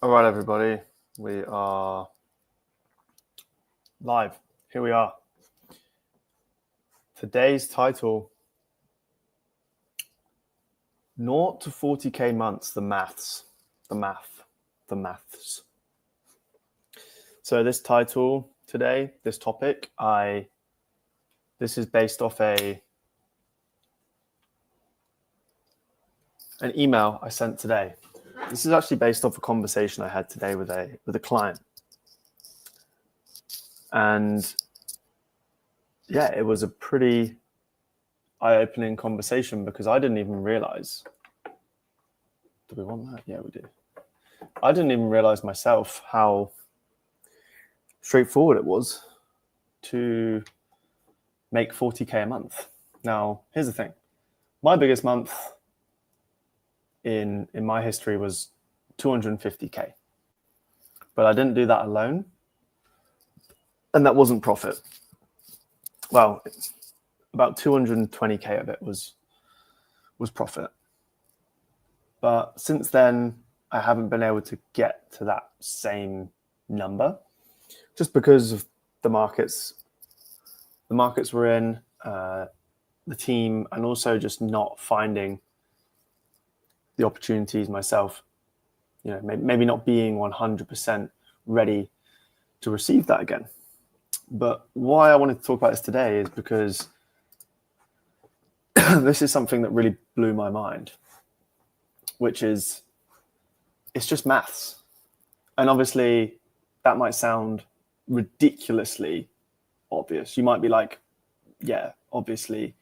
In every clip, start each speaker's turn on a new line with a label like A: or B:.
A: All right, everybody, we are live. Here we are. Today's title, 0 to 40K months, the maths. So this title today, this topic, this is based off an email I sent today. This is actually based off a conversation I had today with a client. And yeah, it was a pretty eye-opening conversation because I didn't even realize. Do we want that? Yeah, we do. I didn't even realize myself how straightforward it was to make 40K a month. Now, here's the thing. My biggest month in my history was 250K. But I didn't do that alone. And that wasn't profit. Well, about 220K of it was profit. But since then, I haven't been able to get to that same number just because of the markets we're in, the team, and also just not finding the opportunities myself. You know, maybe not being 100% ready to receive that again. But why I wanted to talk about this today is because this is something that really blew my mind, which is it's just maths. And obviously that might sound ridiculously obvious. You might be like, yeah, obviously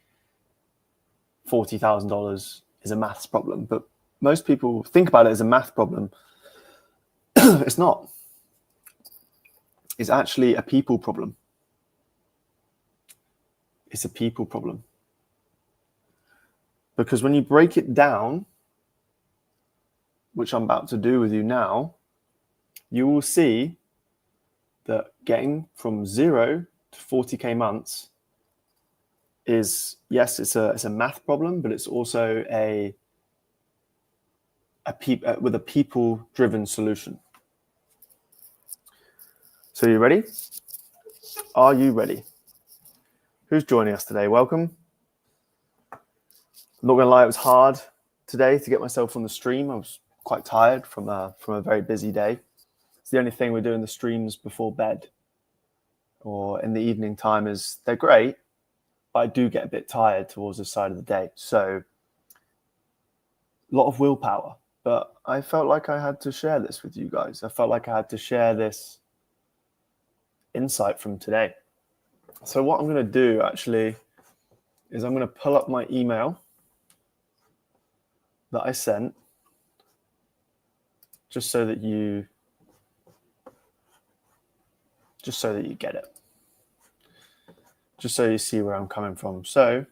A: $40,000 is a maths problem, but most people think about it as a math problem. It's not. It's actually a people problem. It's a people problem. Because when you break it down, which I'm about to do with you now, you will see that getting from 0 to 40K months is, yes, it's a math problem, but it's also with a people-driven solution. So you ready? Are you ready? Who's joining us today? Welcome. I'm not going to lie, it was hard today to get myself on the stream. I was quite tired from a very busy day. It's the only thing we're doing the streams before bed or in the evening time is they're great, but I do get a bit tired towards the side of the day. So a lot of willpower, but I felt like I had to share this with you guys. I felt like I had to share this insight from today. So what I'm going to do actually is I'm going to pull up my email that I sent just so that you get it. Just so you see where I'm coming from. So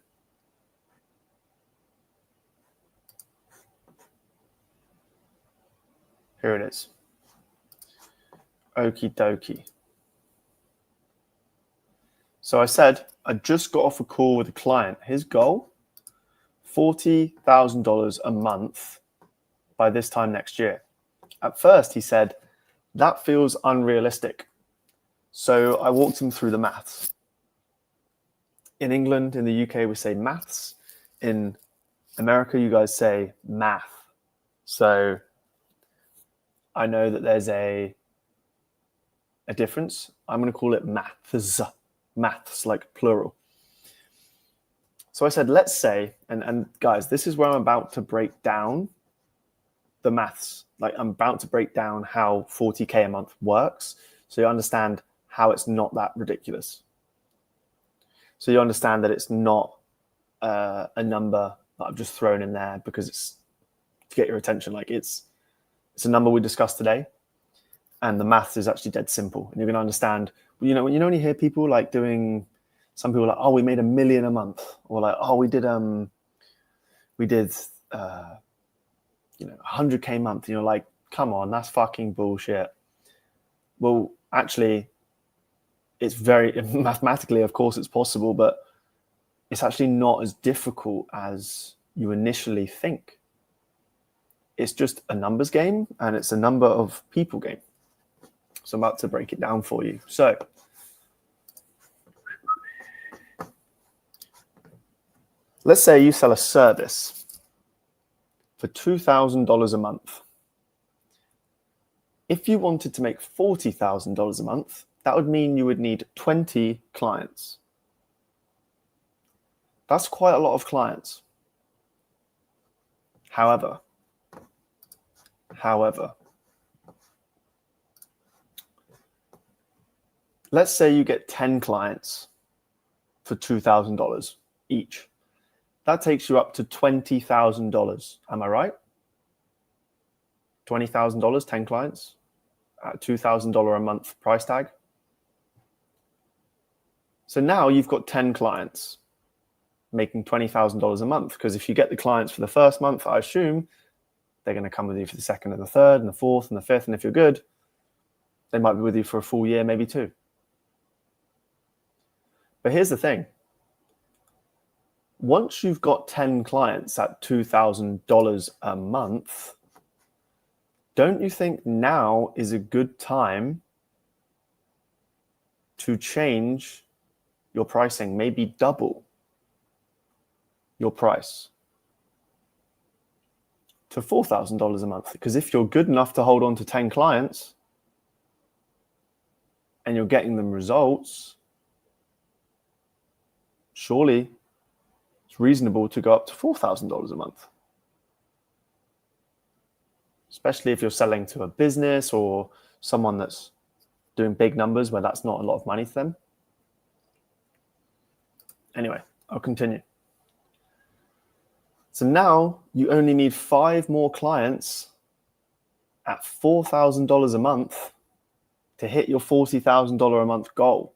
A: here it is. Okie dokie. So I said, I just got off a call with a client. His goal, $40,000 a month by this time next year. At first, he said, that feels unrealistic. So I walked him through the maths. In England, in the UK, we say maths. In America, you guys say math. So I know that there's a difference. I'm going to call it maths, like plural. So I said, let's say, and guys, this is where I'm about to break down the maths. Like I'm about to break down how 40K a month works. So you understand how it's not that ridiculous. So you understand that it's not a number that I've just thrown in there because it's to get your attention. Like it's a number we discussed today, and the maths is actually dead simple. And you're going to understand. You know, when you hear people like doing, some people are like, oh, we made $1 million a month, or like, oh, we did 100K a month. You know, like, come on, that's fucking bullshit. Well, actually, it's very mathematically, of course, it's possible, but it's actually not as difficult as you initially think. it's just a numbers game and it's a number of people game. So I'm about to break it down for you. So let's say you sell a service for $2,000 a month. If you wanted to make $40,000 a month, that would mean you would need 20 clients. That's quite a lot of clients. However, let's say you get 10 clients for $2,000 each. That takes you up to $20,000. Am I right? $20,000, 10 clients at $2,000 a month price tag. So now you've got 10 clients making $20,000 a month, because if you get the clients for the first month, I assume they're going to come with you for the second and the third and the fourth and the fifth. And if you're good, they might be with you for a full year, maybe two. But here's the thing. Once you've got 10 clients at $2,000 a month, don't you think now is a good time to change your pricing, maybe double your price to $4,000 a month? Because if you're good enough to hold on to 10 clients and you're getting them results, surely it's reasonable to go up to $4,000 a month. Especially if you're selling to a business or someone that's doing big numbers where that's not a lot of money to them. Anyway, I'll continue. So now you only need 5 more clients at $4,000 a month to hit your $40,000 a month goal.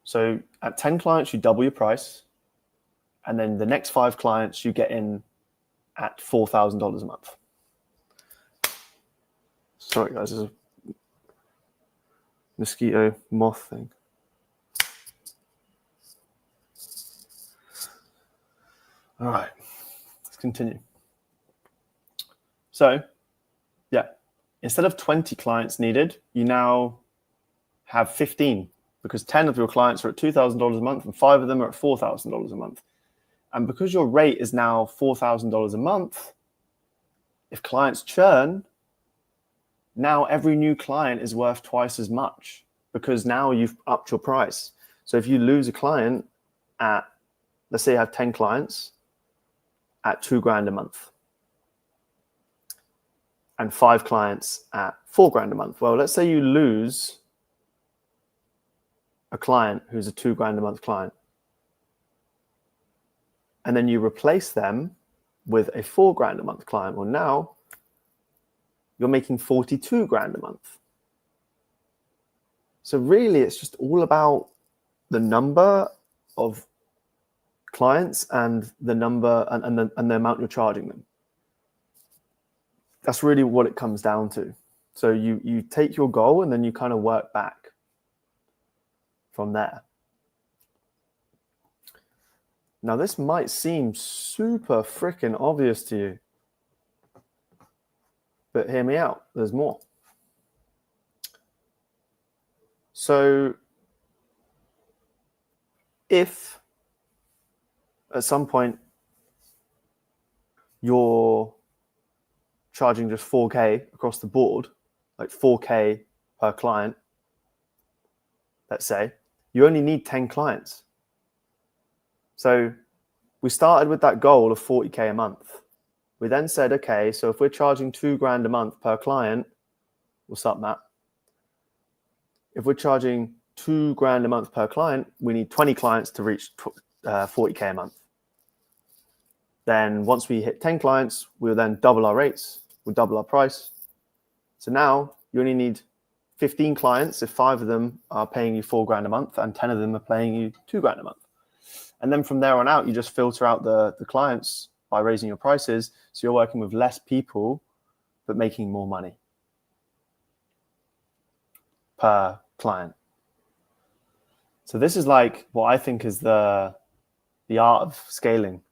A: So at 10 clients, you double your price. And then the next 5 clients you get in at $4,000 a month. Sorry, guys, there's a mosquito moth thing. All right, let's continue. So, yeah, instead of 20 clients needed, you now have 15, because 10 of your clients are at $2,000 a month and 5 of them are at $4,000 a month. And because your rate is now $4,000 a month, if clients churn, now every new client is worth twice as much, because now you've upped your price. So if you lose a client at, let's say you have 10 clients at $2,000 a month and 5 clients at $4,000 a month. Well, let's say you lose a client who's a $2,000 a month client, and then you replace them with a $4,000 a month client. Well, now you're making $42,000 a month. So really, it's just all about the number of clients and the number and the amount you're charging them. That's really what it comes down to. So you take your goal and then you kind of work back from there. Now, this might seem super freaking obvious to you, but hear me out. There's more. So if at some point you're charging just 4K across the board, like 4K per client, let's say, you only need 10 clients. So we started with that goal of 40K a month. We then said, okay, so if we're charging $2,000 a month per client, what's up, Matt? If we're charging $2,000 a month per client, we need 20 clients to reach 40K a month. Then once we hit 10 clients, we'll then double our rates, we'll double our price. So now you only need 15 clients if 5 of them are paying you $4,000 a month and 10 of them are paying you $2,000 a month. And then from there on out, you just filter out the clients by raising your prices. So you're working with less people, but making more money per client. So this is like what I think is the art of scaling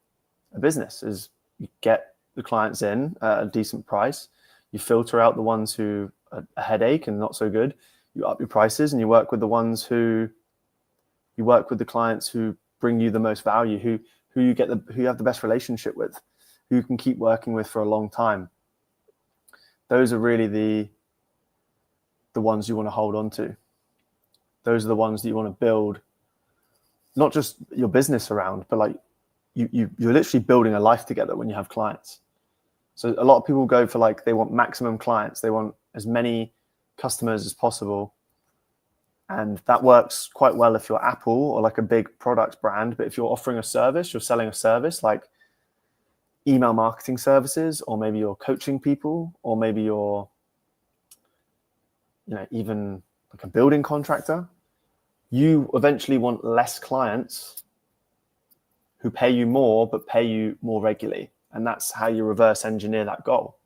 A: a business, is you get the clients in at a decent price. You filter out the ones who are a headache and not so good. You up your prices, and you work with the clients who bring you the most value, who you have the best relationship with, who you can keep working with for a long time. Those are really the ones you want to hold on to. Those are the ones that you want to build, not just your business around, but like you're literally building a life together when you have clients. So a lot of people go for like, they want maximum clients. They want as many customers as possible. And that works quite well if you're Apple or like a big product brand. But if you're offering a service, you're selling a service like email marketing services, or maybe you're coaching people, or maybe you're, even like a building contractor, you eventually want less clients who pay you more, but pay you more regularly. And that's how you reverse engineer that goal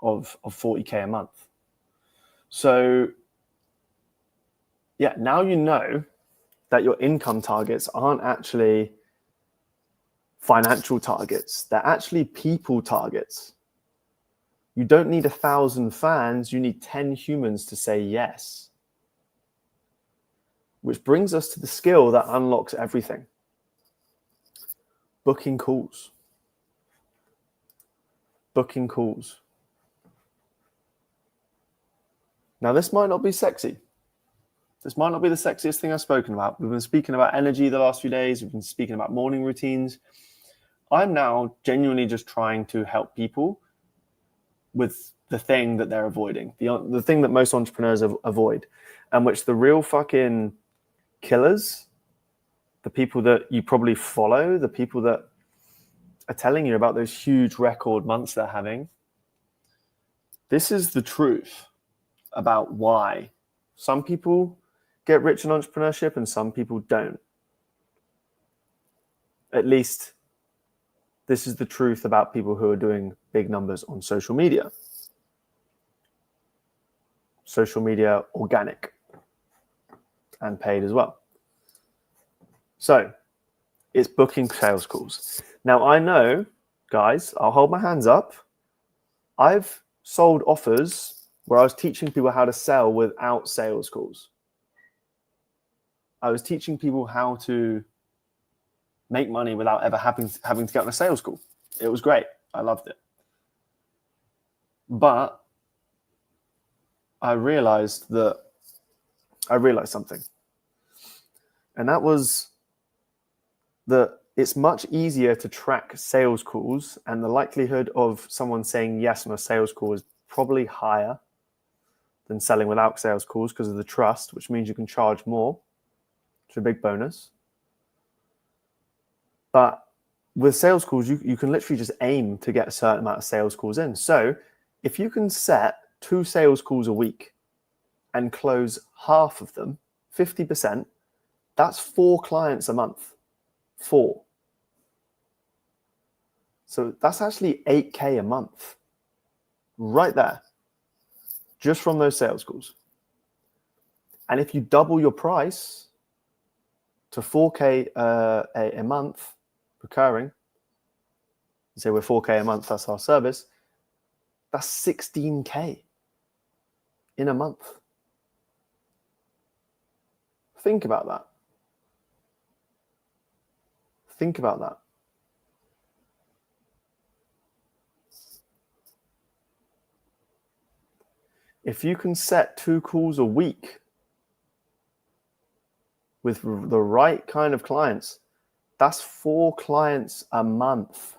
A: of 40K a month. So yeah, now you know that your income targets aren't actually financial targets. They're actually people targets. You don't need 1,000 fans. You need 10 humans to say yes. Which brings us to the skill that unlocks everything. Booking calls. Booking calls. Now, this might not be sexy. This might not be the sexiest thing I've spoken about. We've been speaking about energy the last few days. We've been speaking about morning routines. I'm now genuinely just trying to help people with the thing that they're avoiding, the thing that most entrepreneurs avoid, and which the real fucking killers, the people that you probably follow, the people that are telling you about those huge record months they're having, this is the truth about why some people get rich in entrepreneurship and some people don't. At least this is the truth about people who are doing big numbers on social media. Social media, organic and paid as well. So it's booking sales calls. Now I know, guys, I'll hold my hands up. I've sold offers where I was teaching people how to sell without sales calls. I was teaching people how to make money without ever having to get on a sales call. It was great. I loved it. But I realized something. And that was that it's much easier to track sales calls, and the likelihood of someone saying yes on a sales call is probably higher than selling without sales calls because of the trust, which means you can charge more. It's a big bonus. But with sales calls, you can literally just aim to get a certain amount of sales calls in. So if you can set 2 sales calls a week and close half of them, 50%, that's 4 clients a month. 4. So that's actually 8K a month right there, just from those sales calls. And if you double your price to 4K a month recurring, you say we're 4K a month, that's our service, that's 16K in a month. Think about that. Think about that. If you can set 2 calls a week with the right kind of clients, that's 4 clients a month.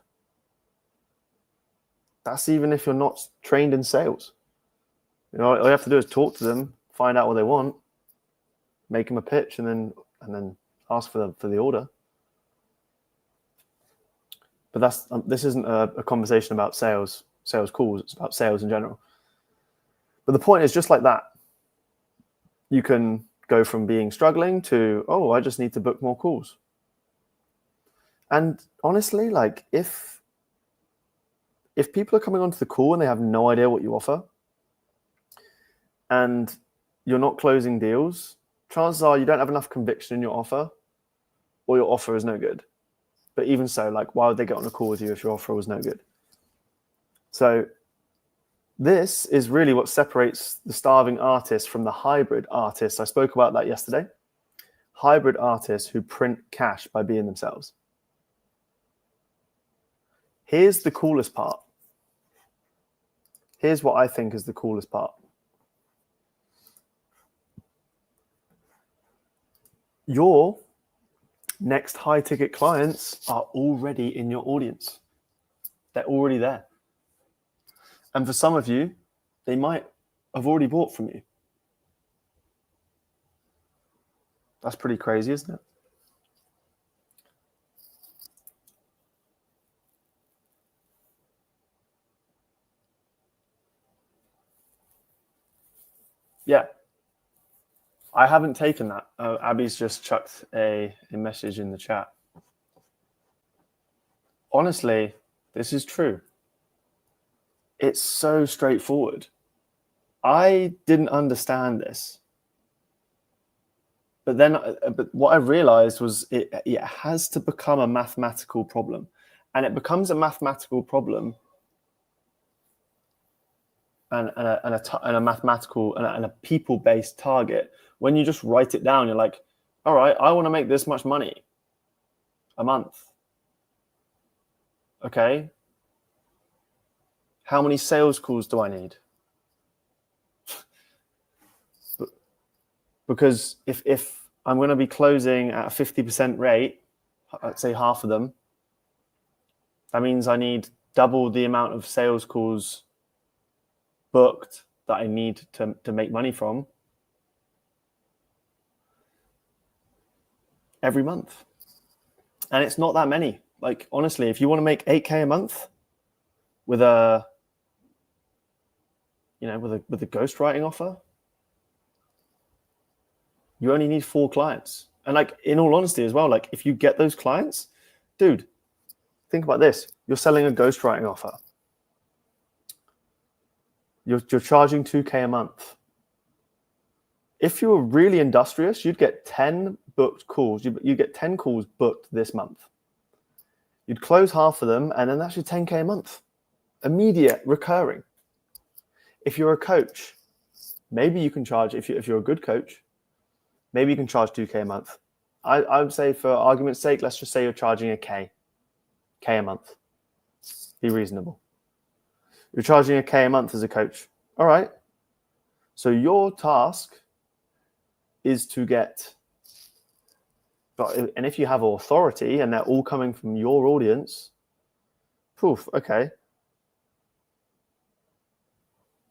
A: That's even if you're not trained in sales. All you have to do is talk to them, find out what they want, make them a pitch, and then ask for the order. But this isn't a conversation about sales calls. It's about sales in general. But the point is, just like that, you can go from being struggling to, oh, I just need to book more calls. And honestly, like if people are coming onto the call and they have no idea what you offer, and you're not closing deals, chances are you don't have enough conviction in your offer, or your offer is no good. But even so, like, why would they get on a call with you if your offer was no good? So this is really what separates the starving artist from the hybrid artist. I spoke about that yesterday. Hybrid artists who print cash by being themselves. Here's the coolest part. Here's what I think is the coolest part. Your next high ticket clients are already in your audience. They're already there. And for some of you, they might have already bought from you. That's pretty crazy, isn't it? Yeah. I haven't taken that. Abby's just chucked a message in the chat. Honestly, this is true. It's so straightforward. I didn't understand this. But then what I realized was it has to become a mathematical problem. And it becomes a mathematical problem and a mathematical and a people-based target when you just write it down. You're like, all right, I want to make this much money a month. Okay. How many sales calls do I need? Because if I'm going to be closing at a 50% rate, let's say half of them, that means I need double the amount of sales calls booked that I need to make money from every month. And it's not that many. Like, honestly, if you want to make 8K a month with a ghostwriting offer, you only need 4 clients. And like, in all honesty as well, like if you get those clients, dude, think about this. You're selling a ghostwriting offer. You're charging 2K a month. If you were really industrious, you'd get 10 booked calls. You get 10 calls booked this month. You'd close half of them, and then that's your 10K a month. Immediate, recurring. If you're a coach, maybe you can charge, if you're a good coach, maybe you can charge 2K a month. I would say, for argument's sake, let's just say you're charging a K a month. Be reasonable. You're charging a K a month as a coach. All right. So your task is to get, and if you have authority and they're all coming from your audience, poof, okay.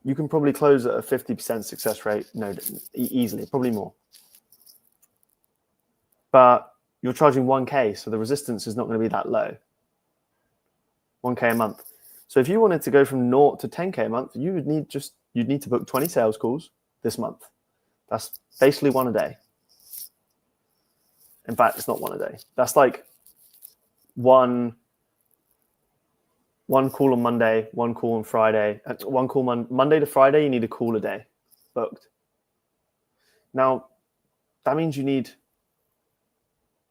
A: You can probably close at a 50% success rate, easily, probably more. But you're charging 1K, so the resistance is not going to be that low. 1K a month. So if you wanted to go from 0 to 10K a month, you'd need to book 20 sales calls this month. That's basically 1 a day. In fact, it's not 1 a day. That's like one call on Monday, 1 call on Friday, 1 call Monday to Friday. You need a call a day booked. Now, that means you need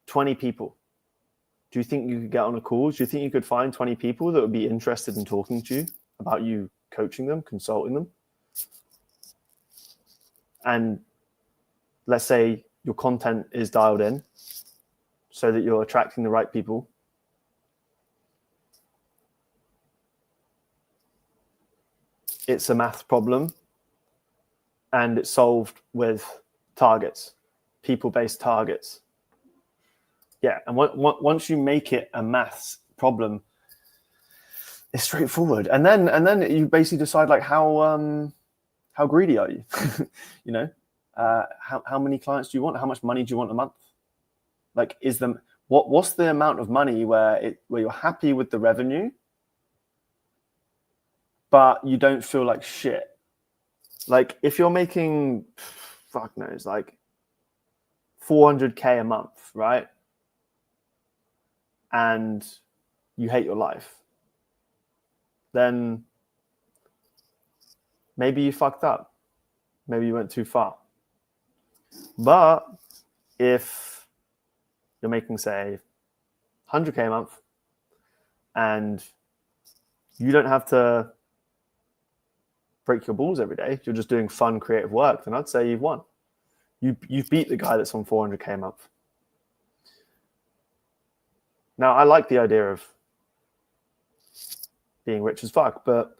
A: 20 people. Do you think you could get on a call? Do you think you could find 20 people that would be interested in talking to you about you coaching them, consulting them? And let's say your content is dialed in so that you're attracting the right people. It's a math problem, and it's solved with targets, people-based targets. Yeah, and once you make it a maths problem, it's straightforward. And then you basically decide, like, how greedy are you? How many clients do you want? How much money do you want a month? Like, what's the amount of money where you're happy with the revenue, but you don't feel like shit? Like, if you're making, fuck knows, like 400K a month, right? And you hate your life, then maybe you fucked up. Maybe you went too far. But if you're making, say, 100K a month, and you don't have to break your balls every day, you're just doing fun, creative work, then I'd say you've won. You've beat the guy that's on 400K a month. Now, I like the idea of being rich as fuck, but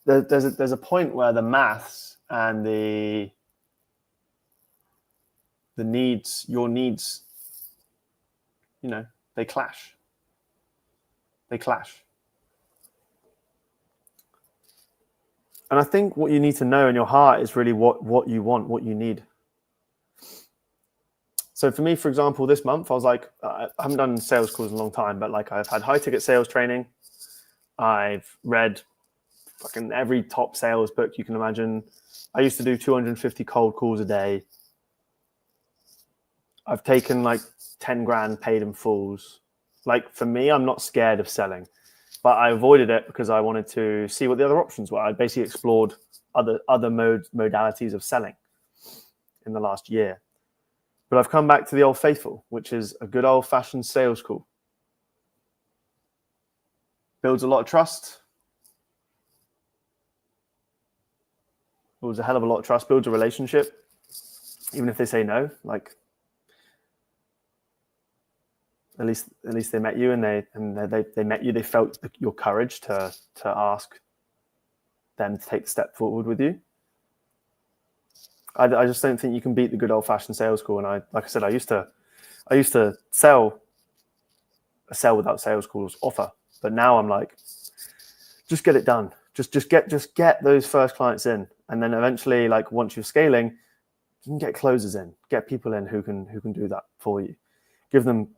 A: there's a point where the maths and the needs, your needs, they clash. They clash. And I think what you need to know in your heart is really what you want, what you need. So for me, for example, this month, I was like, I haven't done sales calls in a long time, but like I've had high ticket sales training. I've read fucking every top sales book you can imagine. I used to do 250 cold calls a day. I've taken like 10 grand paid in fulls. Like for me, I'm not scared of selling. But I avoided it because I wanted to see what the other options were. I basically explored other modalities of selling in the last year. But I've come back to the old faithful, which is a good old-fashioned sales call. Builds a lot of trust. Builds a hell of a lot of trust. Builds a relationship. Even if they say no, like at least they met you and they met you. They felt your courage to ask them to take the step forward with you. I just don't think you can beat the good old fashioned sales call. And like I said, I used to sell a sell without sales calls offer, but now I'm like, just get it done. Just get those first clients in, and then eventually, like once you're scaling, you can get closers in, get people in who can do that for you. Give them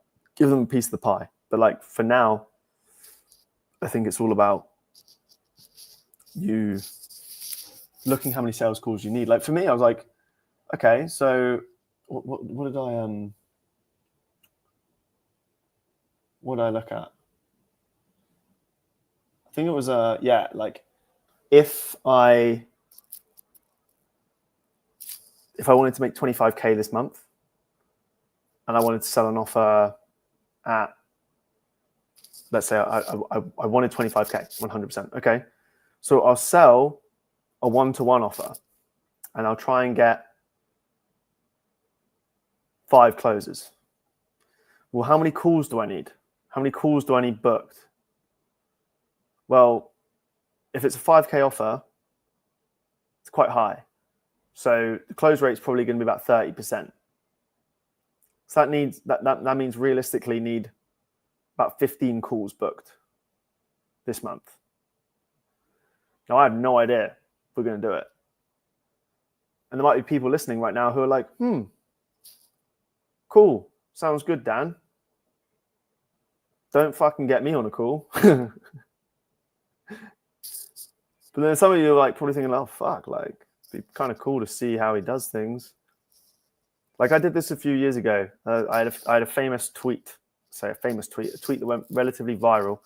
A: a piece of the pie. But like for now, I think it's all about you looking how many sales calls you need. Like for me, I was like, okay, so what did I look at? I think it was like if I wanted to make 25K this month and I wanted to sell an offer at, let's say I wanted 25K, 100%. Okay. So I'll sell a one-to-one offer and I'll try and get 5 closes. Well, how many calls do I need? How many calls do I need booked? Well, if it's a 5K offer, it's quite high. So the close rate is probably going to be about 30%. So that means realistically need about 15 calls booked this month. Now, I have no idea if we're going to do it. And there might be people listening right now who are like, cool. Sounds good, Dan. Don't fucking get me on a call. But then some of you are like probably thinking, oh, fuck, like, it'd be kind of cool to see how he does things. Like I did this a few years ago. I had a famous tweet, a tweet that went relatively viral.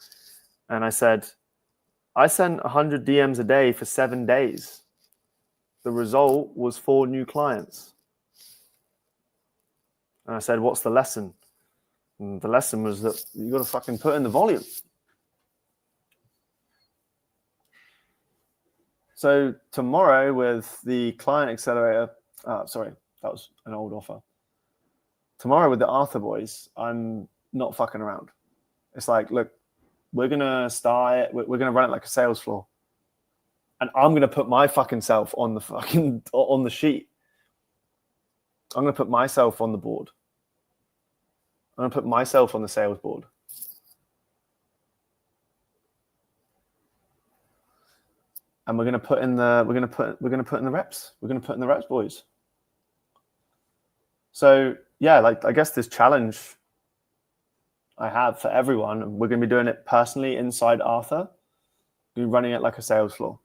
A: And I said, I sent 100 DMs a day for 7 days. The result was 4 new clients. And I said, what's the lesson? And the lesson was that you got to fucking put in the volume. So tomorrow with the Client Accelerator, sorry, that was an old offer. Tomorrow with the Arthur boys, I'm not fucking around. It's like, look, we're going to start it. We're going to run it like a sales floor. And I'm going to put my fucking self on the sheet. I'm going to put myself on the board. I'm going to put myself on the sales board. And we're going to put in the reps. We're going to put in the reps, boys. So yeah, like I guess this challenge I have for everyone, and we're going to be doing it personally inside Arthur. We're running it like a sales floor.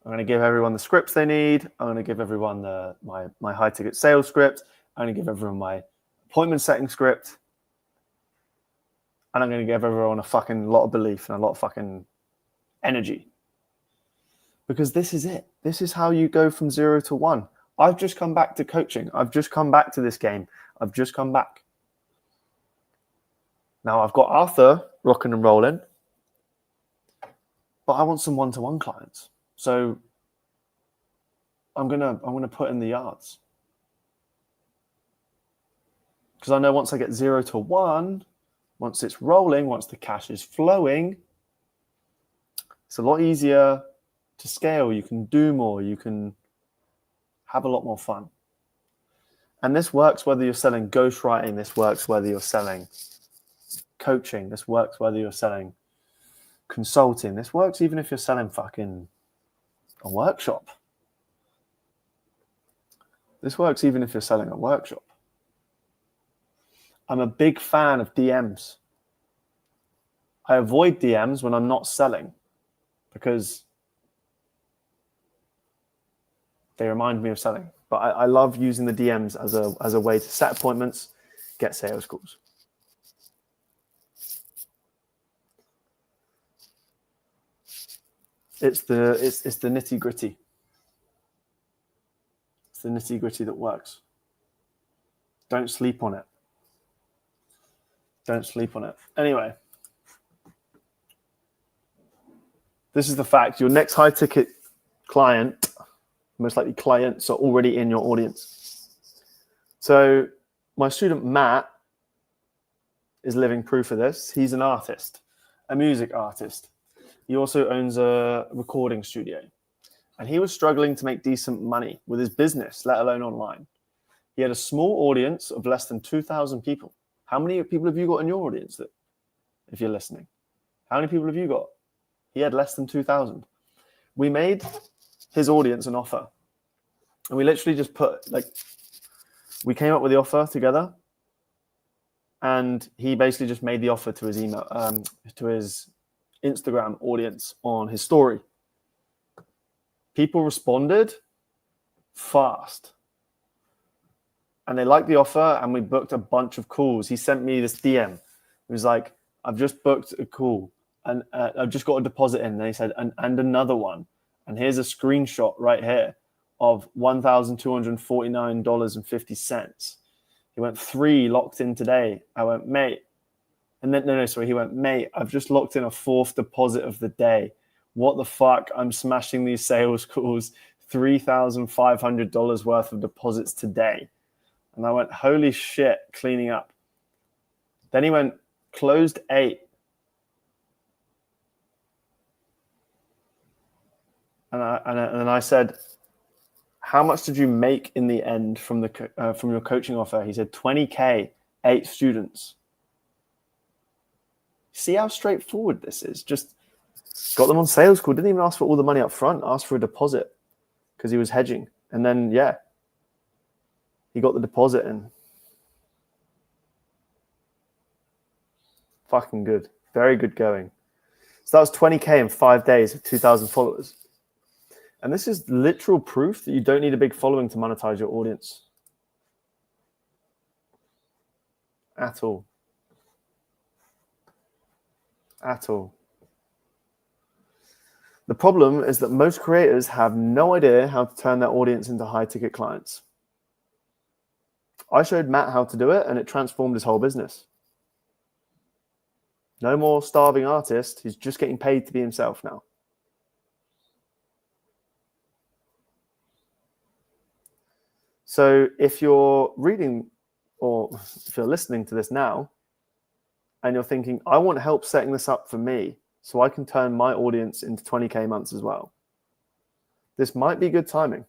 A: I'm going to give everyone the scripts they need. I'm going to give everyone my high ticket sales script. I'm going to give everyone my appointment setting script. And I'm going to give everyone a fucking lot of belief and a lot of fucking energy. Because this is it. This is how you go from 0 to 1. I've just come back to coaching. I've just come back to this game. I've just come back. Now I've got Arthur rocking and rolling, but I want some one-to-one clients. So I'm gonna put in the yards. Because I know once I get 0 to 1, once it's rolling, once the cash is flowing, it's a lot easier to scale. You can do more. You can have a lot more fun. And this works whether you're selling ghostwriting. This works whether you're selling coaching. This works whether you're selling consulting. This works even if you're selling fucking a workshop. This works even if you're selling a workshop. I'm a big fan of DMs. I avoid DMs when I'm not selling because they remind me of selling. But I love using the DMs as a way to set appointments, get sales calls. It's the nitty gritty. It's the nitty gritty that works. Don't sleep on it. Don't sleep on it. Anyway, this is the fact. Your next high ticket client, most likely clients, are already in your audience. So my student Matt is living proof of this. He's an artist, a music artist. He also owns a recording studio. And he was struggling to make decent money with his business, let alone online. He had a small audience of less than 2,000 people. How many people have you got in your audience, that, if you're listening? How many people have you got? He had less than 2,000. We made his audience an offer. And we literally just we came up with the offer together. And he basically just made the offer to his email, to his Instagram audience on his story. People responded fast. And they liked the offer, and we booked a bunch of calls. He sent me this DM. He was like, I've just booked a call, and I've just got a deposit in. And he said, and another one. And here's a screenshot right here of $1,249.50. He went 3 locked in today. I went, mate. And then, he went, mate, I've just locked in a 4th deposit of the day. What the fuck? I'm smashing these sales calls, $3,500 worth of deposits today. And I went, holy shit, cleaning up. Then he went, closed 8. And I said, how much did you make in the end from your coaching offer? He said, 20K, 8 students. See how straightforward this is? Just got them on sales call. Didn't even ask for all the money up front. Asked for a deposit because he was hedging. And then, he got the deposit in. Fucking good. Very good going. So that was 20K in 5 days with 2,000 followers. And this is literal proof that you don't need a big following to monetize your audience. At all. At all. The problem is that most creators have no idea how to turn their audience into high-ticket clients. I showed Matt how to do it, and it transformed his whole business. No more starving artist. He's just getting paid to be himself now. So if you're reading or if you're listening to this now and you're thinking, I want help setting this up for me so I can turn my audience into 20K months as well, this might be good timing.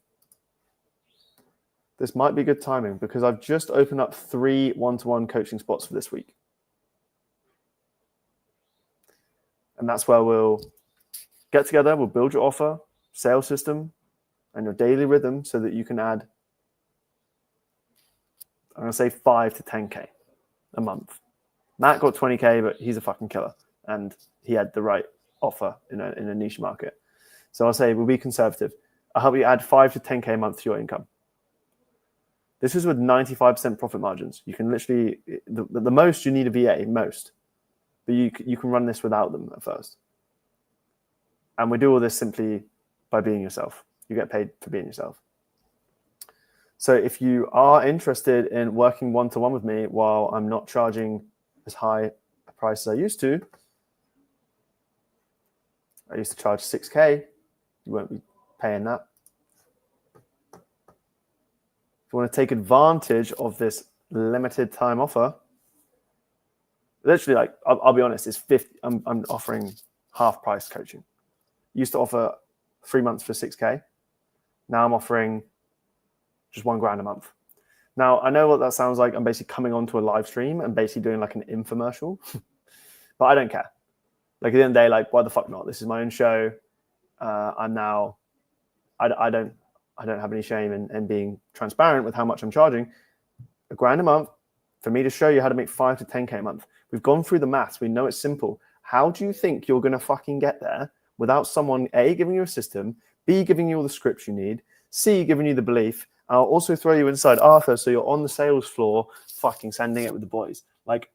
A: This might be good timing because I've just opened up 3 one-to-one coaching spots for this week. And that's where we'll get together, we'll build your offer, sales system, and your daily rhythm so that you can add, I'm going to say 5 to 10K a month. Matt got 20K, but he's a fucking killer. And he had the right offer in a niche market. So I'll say we'll be conservative. I'll help you add 5 to 10K a month to your income. This is with 95% profit margins. You can literally, the most you need a VA, most. But you can run this without them at first. And we do all this simply by being yourself. You get paid for being yourself. So if you are interested in working one-to-one with me while I'm not charging as high a prices I used to charge 6K. You won't be paying that. If you want to take advantage of this limited time offer, literally, like, I'll be honest, it's 50. I'm offering half price coaching. Used to offer 3 months for 6K. Now I'm offering just $1,000 a month. Now, I know what that sounds like. I'm basically coming onto a live stream and basically doing like an infomercial, but I don't care. Like, at the end of the day, like, why the fuck not? This is my own show. I don't have any shame in being transparent with how much I'm charging. $1,000 a month for me to show you how to make 5 to 10K a month. We've gone through the maths. We know it's simple. How do you think you're going to fucking get there without someone, A, giving you a system, B, giving you all the scripts you need, C, giving you the belief? I'll also throw you inside Arthur so you're on the sales floor fucking sending it with the boys. Like,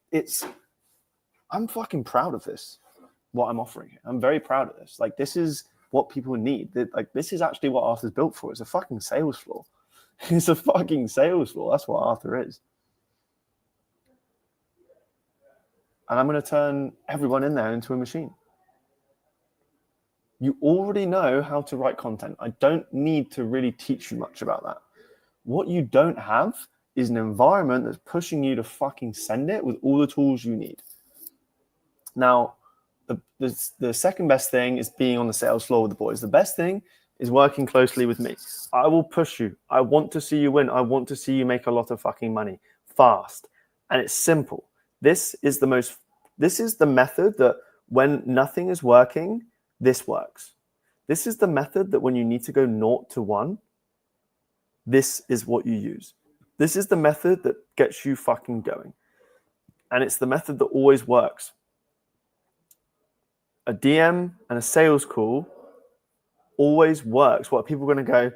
A: I'm fucking proud of this, what I'm offering here. I'm very proud of this. Like, this is what people need. Like, this is actually what Arthur's built for. It's a fucking sales floor. It's a fucking sales floor. That's what Arthur is. And I'm going to turn everyone in there into a machine. You already know how to write content. I don't need to really teach you much about that. What you don't have is an environment that's pushing you to fucking send it with all the tools you need. Now, the second best thing is being on the sales floor with the boys. The best thing is working closely with me. I will push you. I want to see you win. I want to see you make a lot of fucking money fast. And it's simple. This is the method that when nothing is working, this works. This is the method that when you need to go 0 to 1, this is what you use. This is the method that gets you fucking going. And it's the method that always works. A DM and a sales call always works. What people are going to go,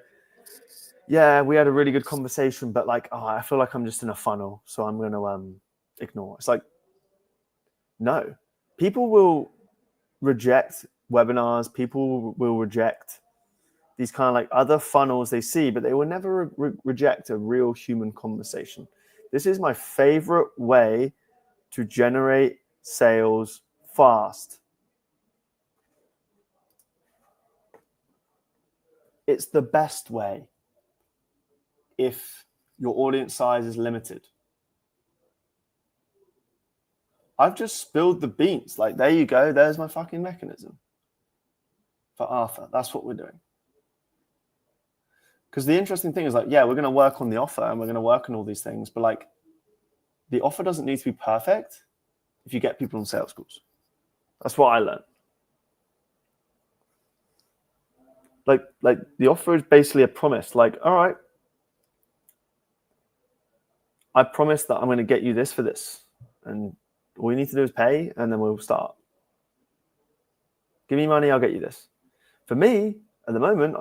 A: yeah, we had a really good conversation, but like, I feel like I'm just in a funnel, so I'm going to ignore. It's like, no. People will reject webinars. People will reject these kind of like other funnels they see, but they will never reject a real human conversation. This is my favorite way to generate sales fast. It's the best way if your audience size is limited. I've just spilled the beans. Like, there you go. There's my fucking mechanism for Arthur. That's what we're doing. Because the interesting thing is, like, yeah, we're going to work on the offer and we're going to work on all these things, but like, the offer doesn't need to be perfect if you get people on sales calls. That's what I learned. Like the offer is basically a promise. Like, all right, I promise that I'm going to get you this for this, and all you need to do is pay, and then we'll start. Give me money, I'll get you this. For me, at the moment,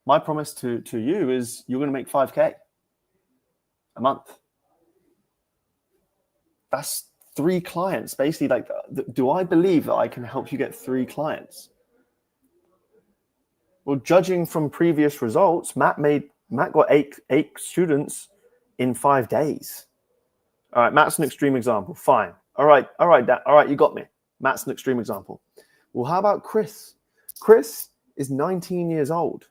A: my promise to you is you're going to make 5K a month. That's 3 clients. Basically, like, do I believe that I can help you get 3 clients? Well, judging from previous results, Matt got eight students in 5 days. All right, Matt's an extreme example. Fine. All right, you got me. Matt's an extreme example. Well, how about Chris? Chris is 19 years old.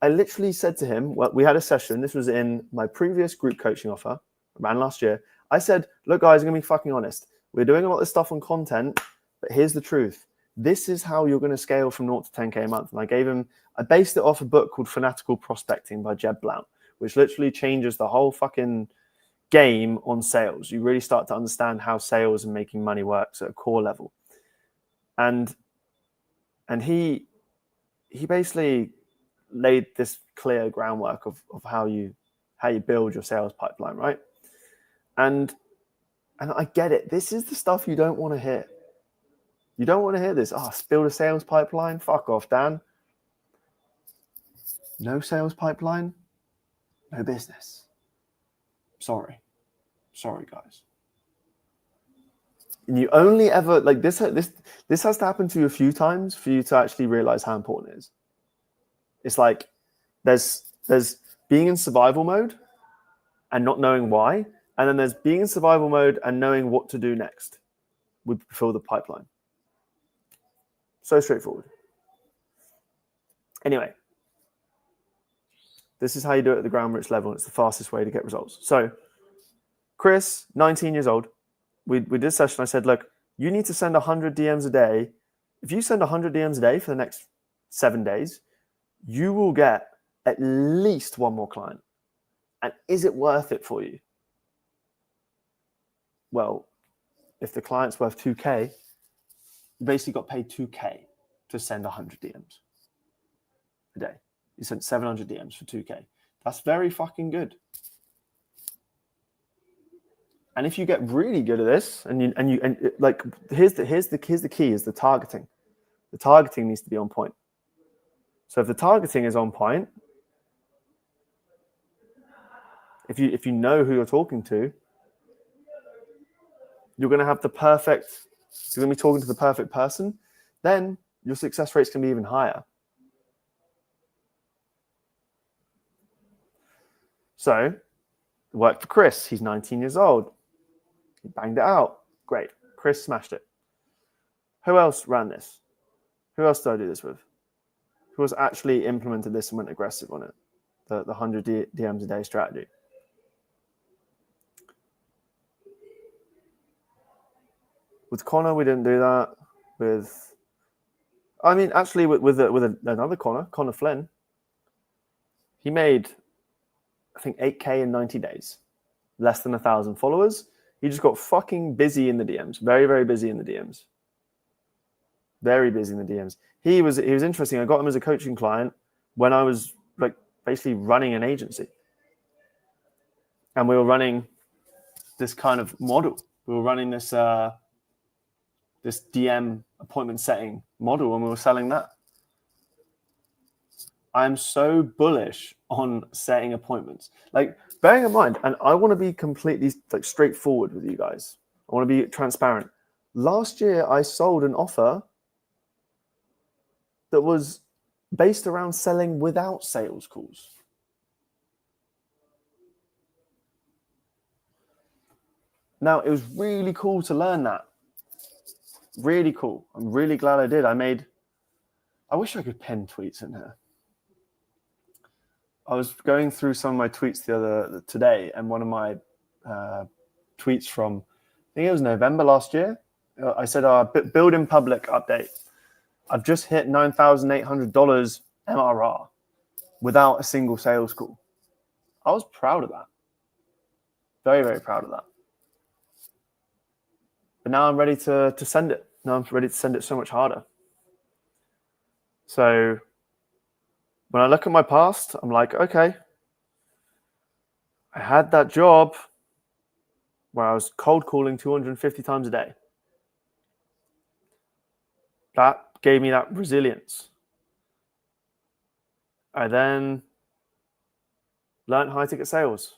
A: I literally said to him, well, we had a session. This was in my previous group coaching offer, around last year. I said, look, guys, I'm going to be fucking honest. We're doing a lot of this stuff on content, but here's the truth. This is how you're going to scale from 0 to 10K a month. And I based it off a book called Fanatical Prospecting by Jeb Blount, which literally changes the whole fucking game on sales. You really start to understand how sales and making money works at a core level. And he basically laid this clear groundwork of how you build your sales pipeline, right? And I get it. This is the stuff you don't want to hear. You don't want to hear this. Build a sales pipeline. Fuck off, Dan. No sales pipeline, no business. Sorry, guys. And you only ever like this has to happen to you a few times for you to actually realize how important it is. It's like there's being in survival mode and not knowing why. And then there's being in survival mode and knowing what to do next would fill the pipeline. So straightforward. Anyway, this is how you do it at the ground rich level. It's the fastest way to get results. So Chris, 19 years old, we did a session. I said, look, you need to send 100 DMs a day. If you send 100 DMs a day for the next 7 days, you will get at least one more client. And is it worth it for you? Well, if the client's worth 2K, you basically got paid 2K to send 100 DMs a day. You sent 700 DMs for 2K. That's very fucking good. And if you get really good at this, and like, here's the key is the targeting. The targeting needs to be on point. So if the targeting is on point, if you know who you're talking to, you're going to have the perfect. You're going to be talking to the perfect person. Then your success rates can be even higher. So it worked for Chris. He's 19 years old. He banged it out. Great. Chris smashed it. Who else ran this? Who else did I do this with? Who else actually implemented this and went aggressive on it? The 100 DMs a day strategy. With Connor, we didn't do that. With another Connor Flynn, he made, I think, 8K in 90 days, less than 1,000 followers. He just got fucking busy in the DMs, very, very busy in the DMs. Very busy in the DMs. He was interesting. I got him as a coaching client when I was like basically running an agency. And we were running this kind of model. We were running this this DM appointment setting model, and we were selling that. I'm so bullish on setting appointments. Like, bearing in mind, and I want to be completely like straightforward with you guys. I want to be transparent. Last year, I sold an offer that was based around selling without sales calls. Now, it was really cool to learn that. Really cool. I'm really glad I did. I wish I could pin tweets in here. I was going through some of my tweets today, and one of my tweets from, I think it was November last year, I said, build in public update. I've just hit $9,800 MRR without a single sales call. I was proud of that. Very, very proud of that. But now I'm ready to send it. Now I'm ready to send it so much harder. So when I look at my past, I'm like, okay, I had that job where I was cold calling 250 times a day. That gave me that resilience. I then learned high ticket sales.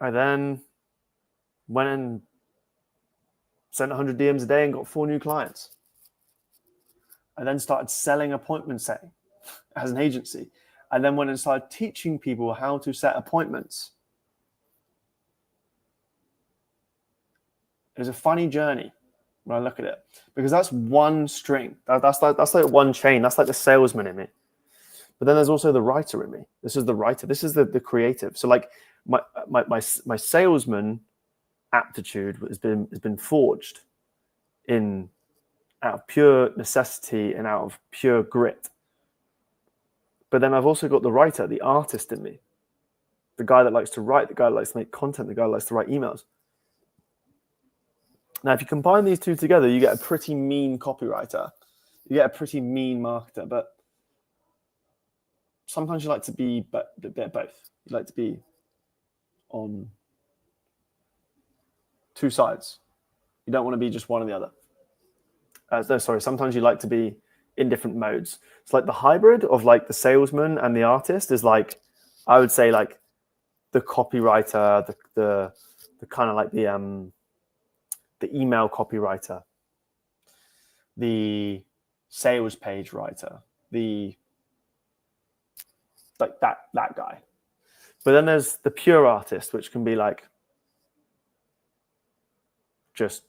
A: I then went and sent 100 DMs a day and got 4 new clients. I then started selling appointment setting as an agency. I then went and started teaching people how to set appointments. It was a funny journey when I look at it, because that's one string. That's like one chain. That's like the salesman in me. But then there's also the writer in me. This is the writer. This is the creative. So like my salesman aptitude has been forged out of pure necessity and out of pure grit. But then I've also got the writer, the artist in me, the guy that likes to write, the guy that likes to make content, the guy that likes to write emails. Now, if you combine these two together, you get a pretty mean copywriter. You get a pretty mean marketer. But sometimes you like to be a bit of both. You like to be on two sides. You don't want to be just one or the other. Sometimes you like to be in different modes. It's like the hybrid of like the salesman and the artist is like, I would say like the copywriter, the kind of like the email copywriter, the sales page writer, like that guy. But then there's the pure artist, which can be like just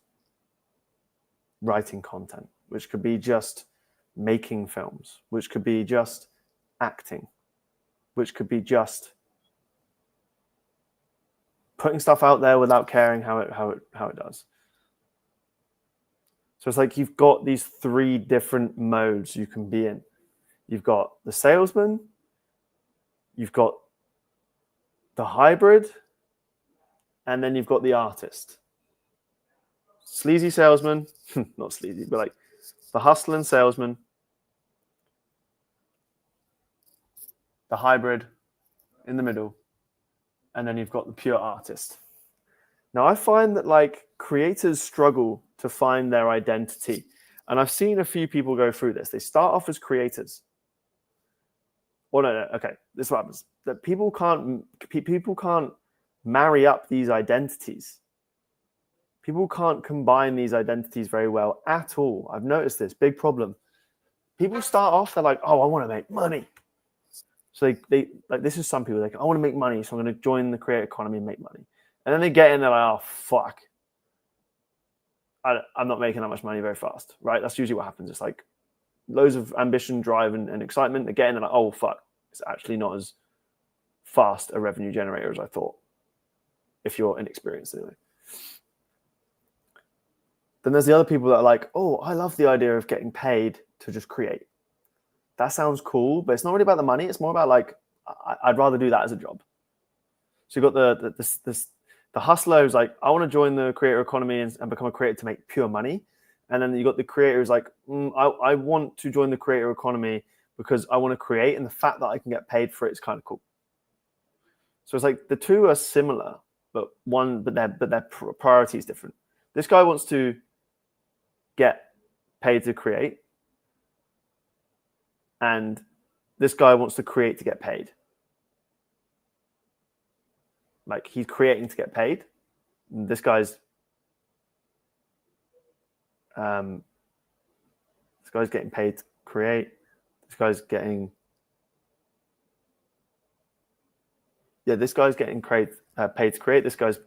A: writing content, which could be just making films, which could be just acting, which could be just putting stuff out there without caring how it does. So it's like you've got these three different modes you can be in. You've got the salesman, you've got the hybrid, and then you've got the artist. Sleazy salesman, not sleazy, but like the hustling salesman, the hybrid in the middle, and then you've got the pure artist. Now, I find that like creators struggle to find their identity. And I've seen a few people go through this. They start off as creators. Well, no, okay. This is what happens. That people can't marry up these identities. People can't combine these identities very well at all. I've noticed this big problem. People start off, they're like, oh, I want to make money. So they like, this is some people, like, I want to make money, so I'm going to join the creator economy and make money. And then they get in, they're like, oh, fuck. I'm not making that much money very fast, right? That's usually what happens. It's like loads of ambition, drive, and excitement. They get in, and like, oh, fuck. It's actually not as fast a revenue generator as I thought, if you're inexperienced anyway. Then there's the other people that are like, oh, I love the idea of getting paid to just create. That sounds cool, but it's not really about the money. It's more about like, I'd rather do that as a job. So you've got the hustler who's like, I want to join the creator economy and become a creator to make pure money. And then you got the creator who's like, I want to join the creator economy because I want to create, and the fact that I can get paid for it is kind of cool. So it's like the two are similar, but their priority is different. This guy wants to get paid to create, and this guy wants to create to get paid. Like, he's creating to get paid. And this guy's getting paid to create. This guy's getting paid to create. This guy's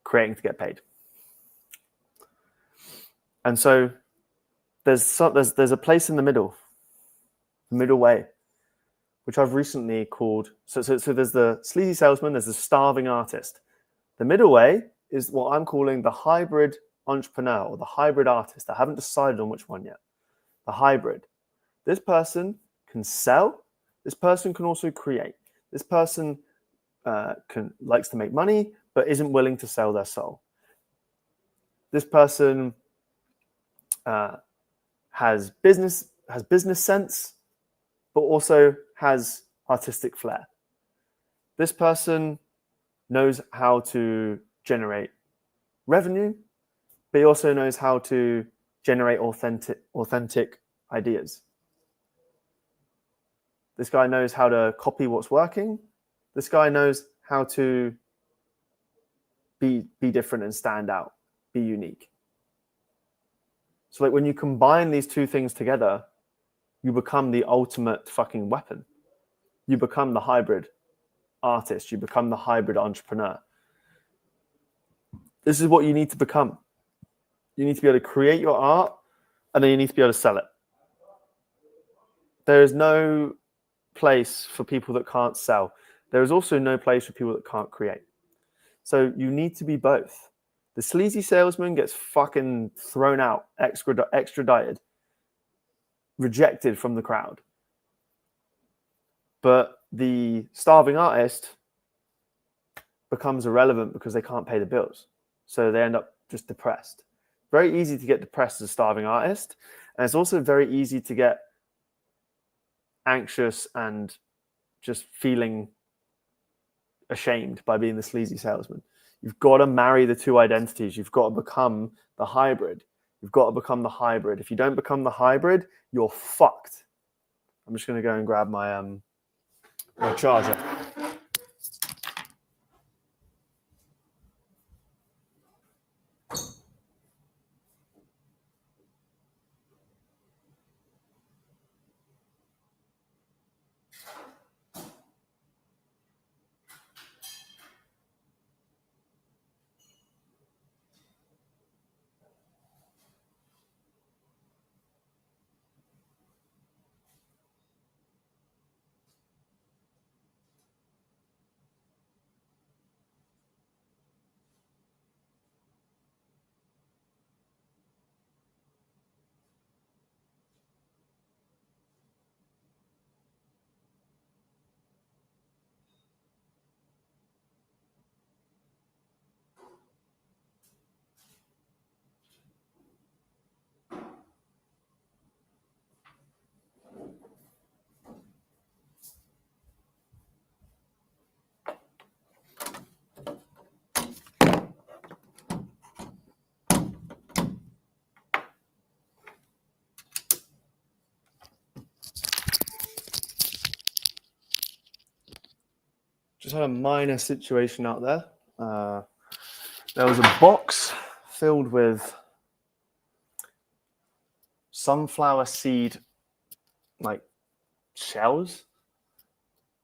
A: creating to get paid. And so there's a place in the middle way, which I've recently called, so there's the sleazy salesman, there's the starving artist. The middle way is what I'm calling the hybrid entrepreneur, or the hybrid artist. I haven't decided on which one yet. The hybrid. This person can sell. This person can also create. This person likes to make money, but isn't willing to sell their soul. This person has business sense, but also has artistic flair. This person knows how to generate revenue, but he also knows how to generate authentic ideas. This guy knows how to copy what's working. This guy knows how to be different and stand out, be unique. So like when you combine these two things together, you become the ultimate fucking weapon. You become the hybrid artist. You become the hybrid entrepreneur. This is what you need to become. You need to be able to create your art, and then you need to be able to sell it. There is no place for people that can't sell. There is also no place for people that can't create. So you need to be both. The sleazy salesman gets fucking thrown out, extradited, rejected from the crowd. But the starving artist becomes irrelevant because they can't pay the bills. So they end up just depressed. Very easy to get depressed as a starving artist. And it's also very easy to get anxious and just feeling ashamed by being the sleazy salesman. You've got to marry the two identities. You've got to become the hybrid. You've got to become the hybrid. If you don't become the hybrid, you're fucked. I'm just going to go and grab my charger. had a minor situation out there. There was a box filled with sunflower seed, like shells,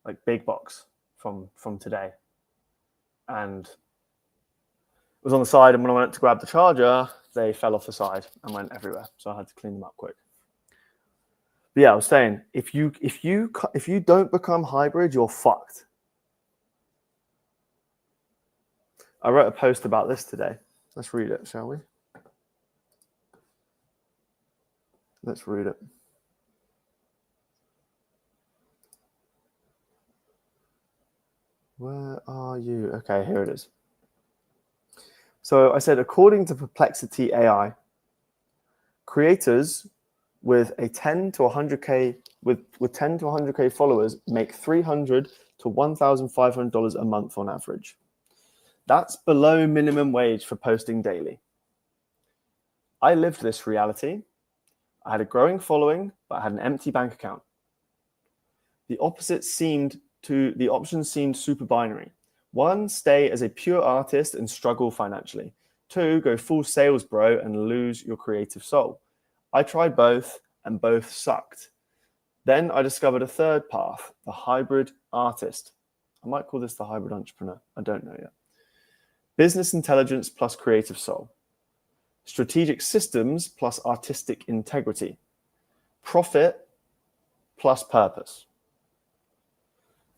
A: like big box from today, and it was on the side. And when I went to grab the charger, they fell off the side and went everywhere. So I had to clean them up quick. But yeah, I was saying, if you don't become hybrid, you're fucked. I wrote a post about this today. Let's read it, shall we? Let's read it. Where are you? Okay, here it is. So I said, according to Perplexity AI, creators with a 10 to 100K with 10 to 100K followers make $300 to $1,500 a month on average. That's below minimum wage for posting daily. I lived this reality. I had a growing following, but I had an empty bank account. The options seemed super binary. 1, stay as a pure artist and struggle financially. 2, go full sales bro and lose your creative soul. I tried both and both sucked. Then I discovered a third path, the hybrid artist. I might call this the hybrid entrepreneur. I don't know yet. Business intelligence plus creative soul. Strategic systems plus artistic integrity. Profit plus purpose.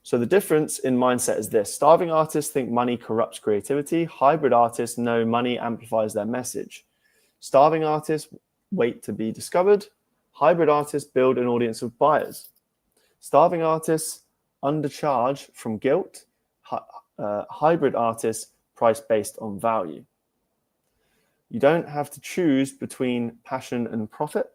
A: So the difference in mindset is this. Starving artists think money corrupts creativity. Hybrid artists know money amplifies their message. Starving artists wait to be discovered. Hybrid artists build an audience of buyers. Starving artists undercharge from guilt. Hybrid artists price based on value. You don't have to choose between passion and profit.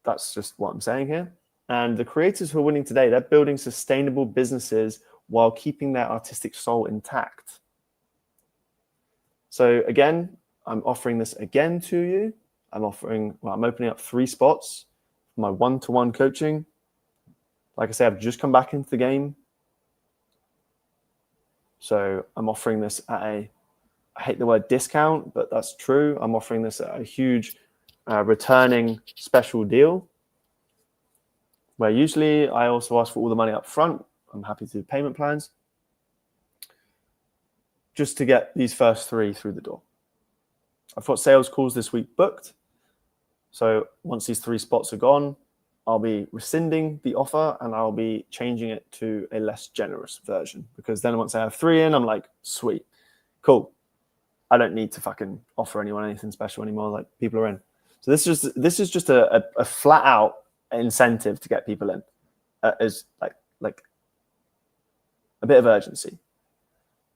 A: That's just what I'm saying here. And the creators who are winning today, they're building sustainable businesses while keeping their artistic soul intact. So again, I'm offering this again to you. I'm opening up 3 spots for my one-to-one coaching. Like I say, I've just come back into the game. So I'm offering this at I hate the word discount, but that's true. I'm offering this at a huge returning special deal, where usually I also ask for all the money up front. I'm happy to do payment plans just to get these first 3 through the door. I've got sales calls this week booked. So once these 3 spots are gone, I'll be rescinding the offer and I'll be changing it to a less generous version, because then once I have 3 in, I'm like, sweet, cool. I don't need to fucking offer anyone anything special anymore. Like, people are in. So this is just a flat out incentive to get people in, as like a bit of urgency.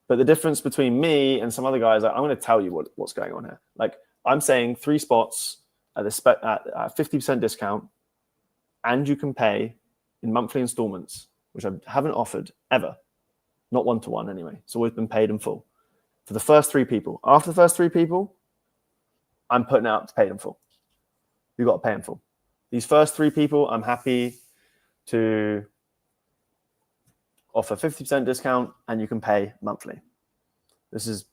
A: But the difference between me and some other guys, I'm going to tell you what's going on here. Like, I'm saying 3 spots at 50% discount, and you can pay in monthly installments, which I haven't offered ever, not one-to-one anyway. It's always been paid in full for the first 3 people. After the first 3 people, I'm putting it out to pay in full. You've got to pay in full. These first 3 people, I'm happy to offer 50% discount and you can pay monthly. This is,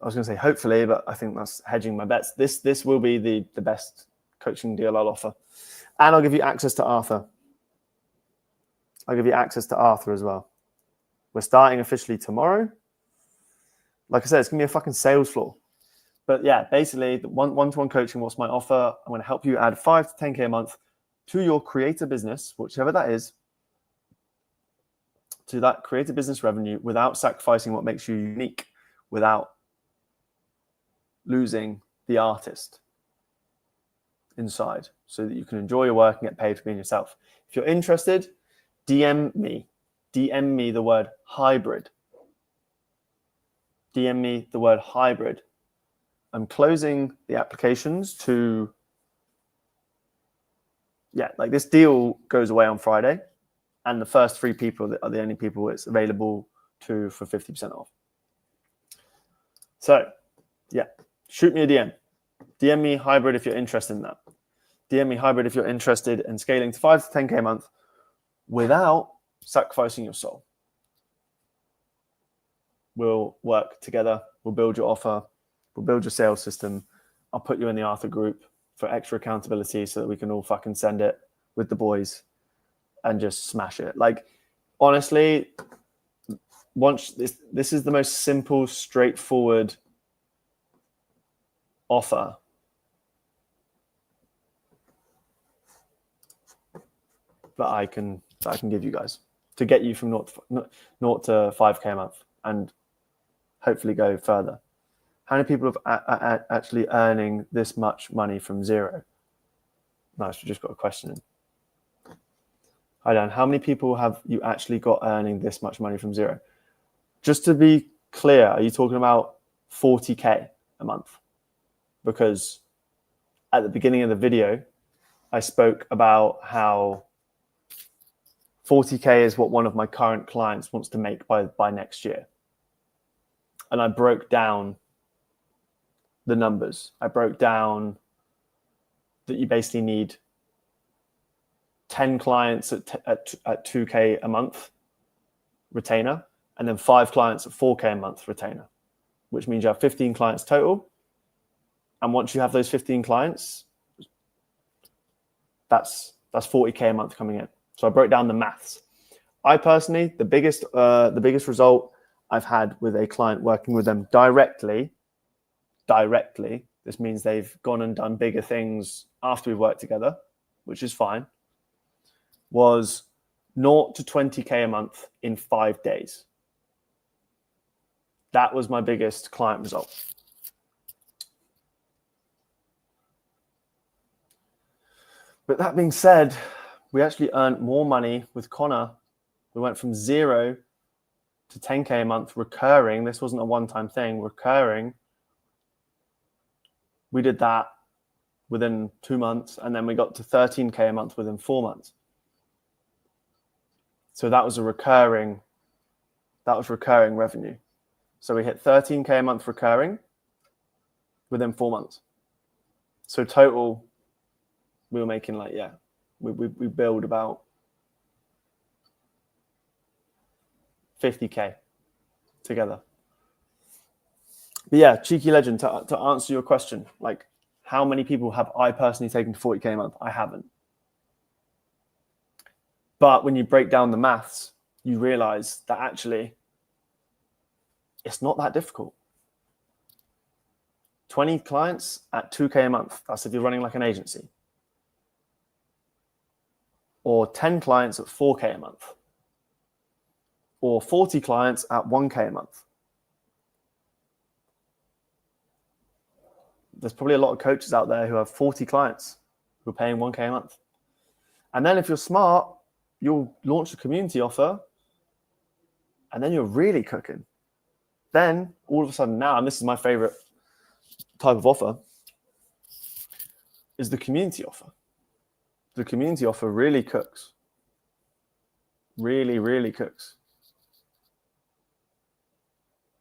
A: I was going to say hopefully, but I think that's hedging my bets. This will be the best coaching deal I'll offer. And I'll give you access to Arthur. I'll give you access to Arthur as well. We're starting officially tomorrow. Like I said, it's going to be a fucking sales floor. But yeah, basically, the one-to-one coaching, what's my offer? I'm going to help you add 5 to 10K a month to your creator business, whichever that is, to that creator business revenue without sacrificing what makes you unique, without losing the artist inside, so that you can enjoy your work and get paid for being yourself. If you're interested, DM me the word hybrid. DM me the word hybrid. I'm closing the applications to, like this deal goes away on Friday, and the first 3 people that are the only people it's available to for 50% off. So yeah, shoot me a DM. DM me hybrid if you're interested in that. DM me hybrid if you're interested in scaling to 5 to 10K a month without sacrificing your soul. We'll work together. We'll build your offer. We'll build your sales system. I'll put you in the Arthur group for extra accountability so that we can all fucking send it with the boys and just smash it. Like, honestly, once this is the most simple, straightforward offer that I can give you guys to get you from 0 to 5K a month and hopefully go further. How many people are actually earning this much money from zero? Nice, we just got a question in. Hi, Dan. How many people have you actually got earning this much money from zero? Just to be clear, are you talking about 40K a month? Because at the beginning of the video, I spoke about how 40K is what one of my current clients wants to make by next year. And I broke down the numbers. I broke down that you basically need 10 clients at 2K a month retainer, and then 5 clients at 4K a month retainer, which means you have 15 clients total. And once you have those 15 clients, that's 40K a month coming in. So I broke down the maths. I personally, the biggest result I've had with a client working with them directly, this means they've gone and done bigger things after we've worked together, which is fine, was 0 to 20K a month in 5 days. That was my biggest client result. But that being said, we actually earned more money with Connor. We went from 0 to 10K a month recurring. This wasn't a one-time thing, recurring. We did that within 2 months, and then we got to 13K a month within 4 months. So that was recurring revenue. So we hit 13K a month recurring within 4 months. So total, we were making like, we billed about 50K together. But yeah, cheeky legend, to answer your question, like how many people have I personally taken to 40K a month? I haven't. But when you break down the maths, you realize that actually it's not that difficult. 20 clients at 2K a month. That's if you're running like an agency. Or 10 clients at 4K a month. Or 40 clients at 1K a month. There's probably a lot of coaches out there who have 40 clients who are paying 1K a month. And then if you're smart, you'll launch a community offer and then you're really cooking. Then all of a sudden now, and this is my favorite type of offer, is the community offer. The community offer really cooks. Really, really cooks.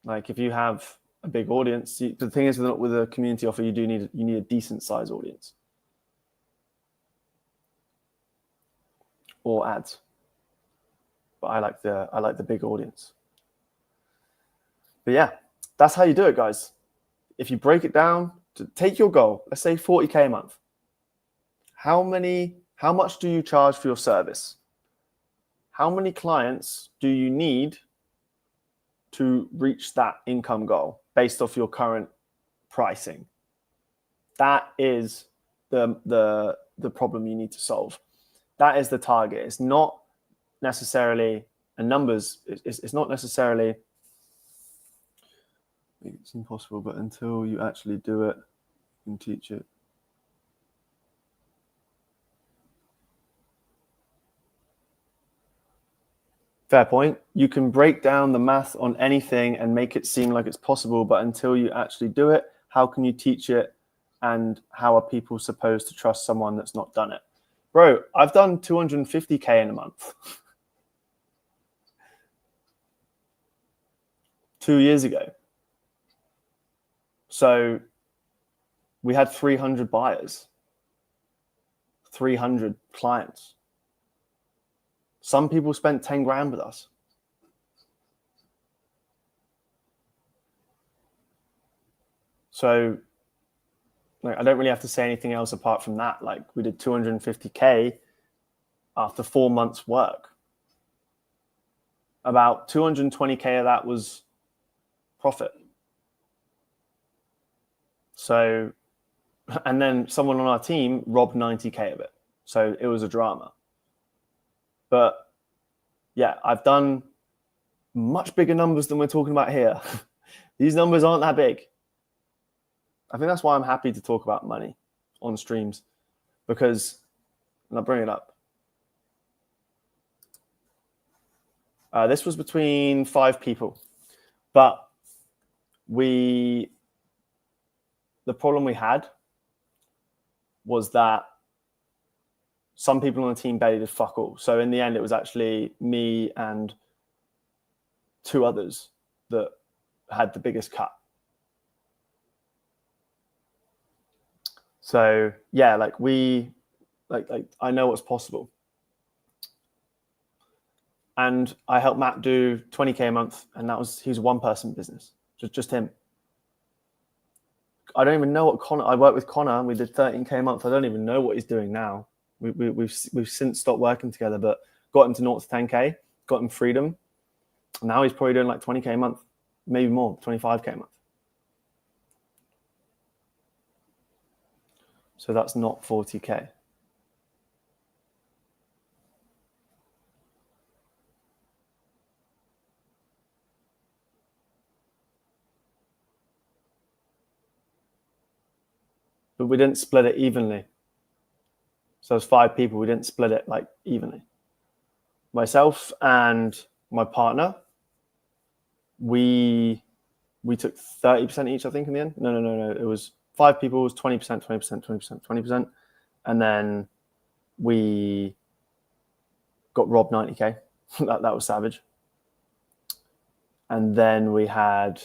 A: Like if you have a big audience, the thing is with a community offer, you need a decent size audience. Or ads. But I like the big audience. But yeah, that's how you do it, guys. If you break it down, to take your goal, let's say 40K a month. How much do you charge for your service? How many clients do you need to reach that income goal based off your current pricing? That is the problem you need to solve. That is the target. It's not necessarily a numbers. It's not necessarily it's impossible, but until you actually do it, you can teach it. Fair point. You can break down the math on anything and make it seem like it's possible, but until you actually do it, how can you teach it? And how are people supposed to trust someone that's not done it? Bro, I've done 250K in a month. 2 years ago. So we had 300 buyers, 300 clients. Some people spent 10 grand with us. So like, I don't really have to say anything else apart from that. Like we did 250K after 4 months work. About 220K of that was profit. So, and then someone on our team robbed 90K of it. So it was a drama. But yeah, I've done much bigger numbers than we're talking about here. These numbers aren't that big. I think that's why I'm happy to talk about money on streams, because, and I'll bring it up. This was between 5 people, but the problem we had was that some people on the team barely did fuck all. So in the end, it was actually me and 2 others that had the biggest cut. So yeah, like I know what's possible. And I helped Matt do 20K a month, and he was a 1-person business, just him. I don't even know what Connor. I worked with Connor, and we did 13K a month. I don't even know what he's doing now. We've since stopped working together, but got him to 0 to 10K, got him freedom. And now he's probably doing like 20K a month, maybe more, 25K a month. So that's not 40K. But we didn't split it evenly. So there's 5 people. We didn't split it like evenly. Myself and my partner, we took 30% each, I think, in the end. No. It was 5 people. It was 20%, 20%, 20%, 20%. And then we got robbed 90K. that was savage. And then we had,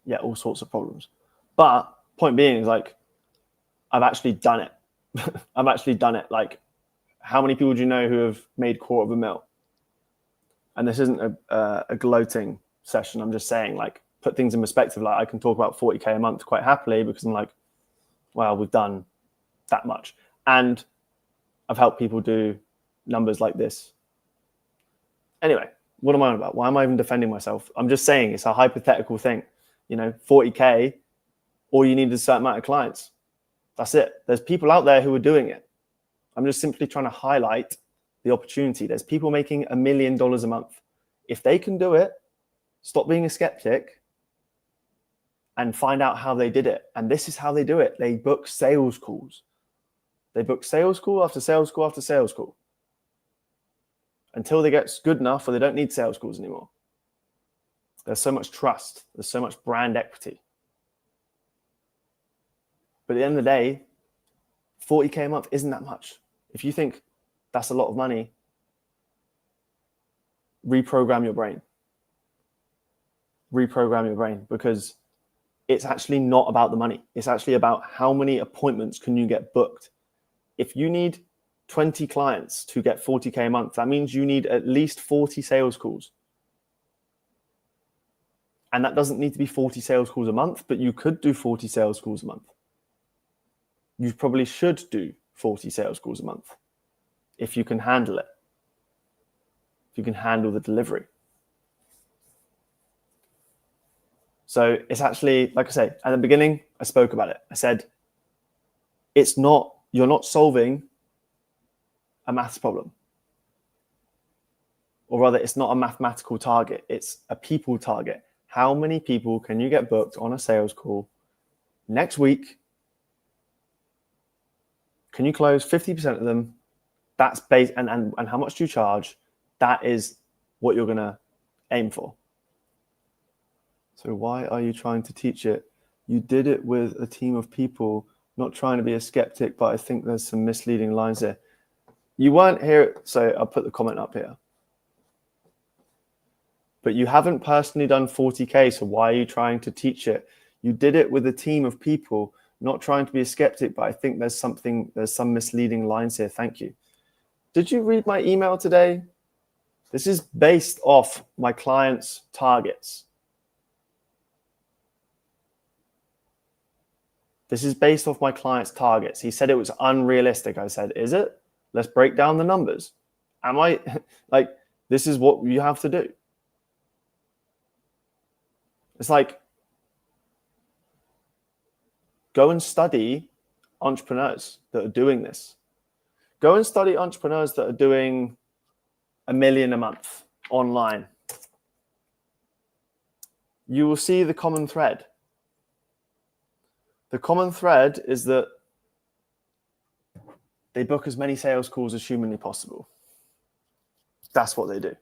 A: yeah, all sorts of problems. But point being is like, I've actually done it. I've actually done it. Like, how many people do you know who have made $250,000? And this isn't a gloating session. I'm just saying, like, put things in perspective. Like, I can talk about 40K a month quite happily because I'm like, well, we've done that much. And I've helped people do numbers like this. Anyway, what am I on about? Why am I even defending myself? I'm just saying it's a hypothetical thing. 40K, all you need is a certain amount of clients. That's it. There's people out there who are doing it. I'm just simply trying to highlight the opportunity. There's people making $1 million a month. If they can do it, stop being a skeptic and find out how they did it. And this is how they do it. They book sales calls. They book sales call after sales call after sales call until they get good enough where they don't need sales calls anymore. There's so much trust. There's so much brand equity. But at the end of the day, 40K a month isn't that much. If you think that's a lot of money, reprogram your brain. Reprogram your brain, because it's actually not about the money. It's actually about how many appointments can you get booked. If you need 20 clients to get 40K a month, that means you need at least 40 sales calls. And that doesn't need to be 40 sales calls a month, but you could do 40 sales calls a month. You probably should do 40 sales calls a month if you can handle it, if you can handle the delivery. So it's actually, like I say, at the beginning, I spoke about it. I said, you're not solving a maths problem. Or rather, it's not a mathematical target. It's a people target. How many people can you get booked on a sales call next week? Can you close 50% of them? That's base, and how much do you charge? That is what you're going to aim for. So why are you trying to teach it? You did it with a team of people, not trying to be a skeptic, but I think there's some misleading lines there. You weren't here, so I'll put the comment up here. But you haven't personally done 40K, so why are you trying to teach it? You did it with a team of people, not trying to be a skeptic, but I think there's some misleading lines here. Thank you. Did you read my email today? This is based off my client's targets. This is based off my client's targets. He said it was unrealistic. I said, is it? Let's break down the numbers. Am I like, this is what you have to do. It's like, go and study entrepreneurs that are doing this. Go and study entrepreneurs that are doing $1 million a month online. You will see the common thread. The common thread is that they book as many sales calls as humanly possible. That's what they do.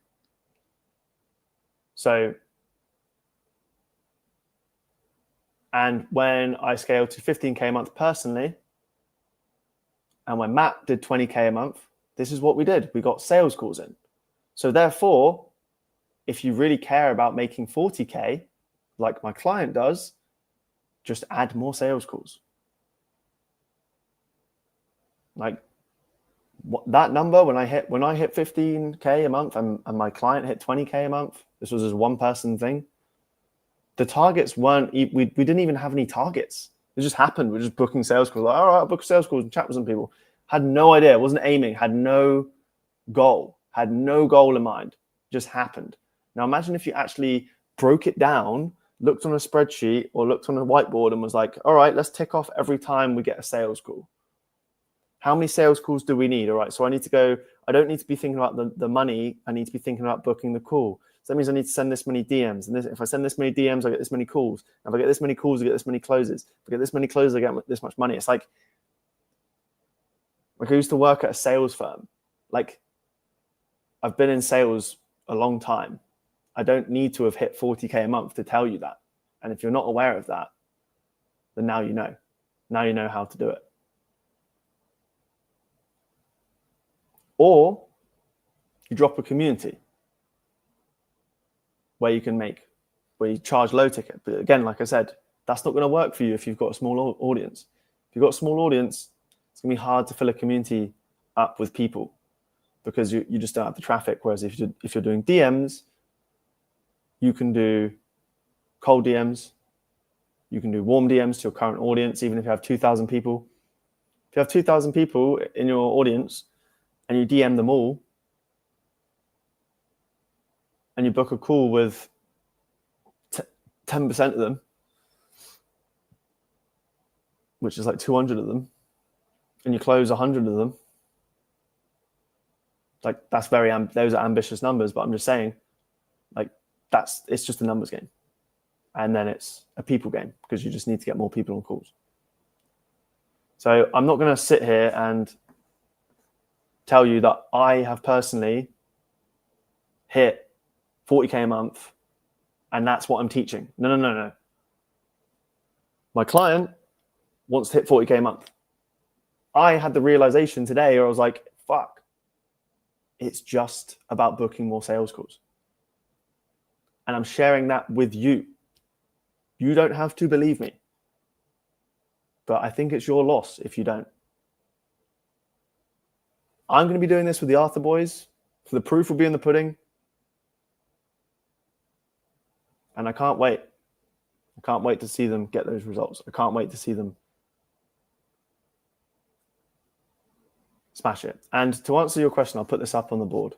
A: So, and when I scaled to 15K a month personally, and when Matt did 20K a month, this is what we did. We got sales calls in. So therefore, if you really care about making 40K, like my client does, just add more sales calls. Like that number, when I hit 15K a month and my client hit 20K a month, this was just one person thing. The targets weren't, we didn't even have any targets. It just happened. We're just booking sales calls. Like, all right, I'll book sales calls and chat with some people. Had no idea, wasn't aiming, had no goal in mind. Just happened. Now imagine if you actually broke it down, looked on a spreadsheet or looked on a whiteboard and was like, all right, let's tick off every time we get a sales call. How many sales calls do we need? All right, so I don't need to be thinking about the money. I need to be thinking about booking the call. So that means I need to send this many DMs. And if I send this many DMs, I get this many calls. And if I get this many calls, I get this many closes. If I get this many closes, I get this much money. It's like I used to work at a sales firm. Like, I've been in sales a long time. I don't need to have hit 40K a month to tell you that. And if you're not aware of that, then now you know. Now you know how to do it. Or you drop a community where you charge low ticket. But again, like I said, that's not going to work for you if you've got a small audience. If you've got a small audience, it's going to be hard to fill a community up with people because you just don't have the traffic. Whereas if you're doing DMs, you can do cold DMs, you can do warm DMs to your current audience, even if you have 2,000 people. If you have 2,000 people in your audience and you DM them all, and you book a call with 10% of them, which is like 200 of them, and you close 100 of them, like those are ambitious numbers, but I'm just saying, like it's just a numbers game. And then it's a people game because you just need to get more people on calls. So I'm not going to sit here and tell you that I have personally hit 40K a month and that's what I'm teaching. No. My client wants to hit 40K a month. I had the realization today where I was like, fuck, it's just about booking more sales calls. And I'm sharing that with you. You don't have to believe me. But I think it's your loss if you don't. I'm going to be doing this with the Arthur boys. So the proof will be in the pudding. And I can't wait. I can't wait to see them get those results. I can't wait to see them smash it. And to answer your question, I'll put this up on the board.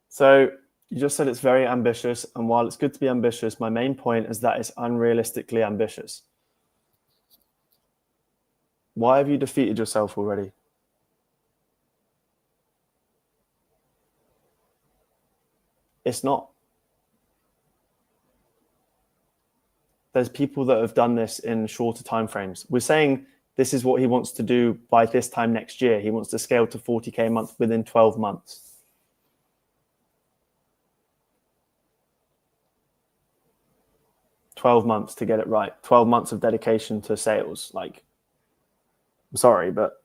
A: So you just said it's very ambitious. And while it's good to be ambitious, my main point is that it's unrealistically ambitious. Why have you defeated yourself already? It's not. There's people that have done this in shorter time frames. We're saying this is what he wants to do by this time next year. He wants to scale to 40K a month within 12 months. $12 months to get it right. 12 months of dedication to sales. Like, I'm sorry, but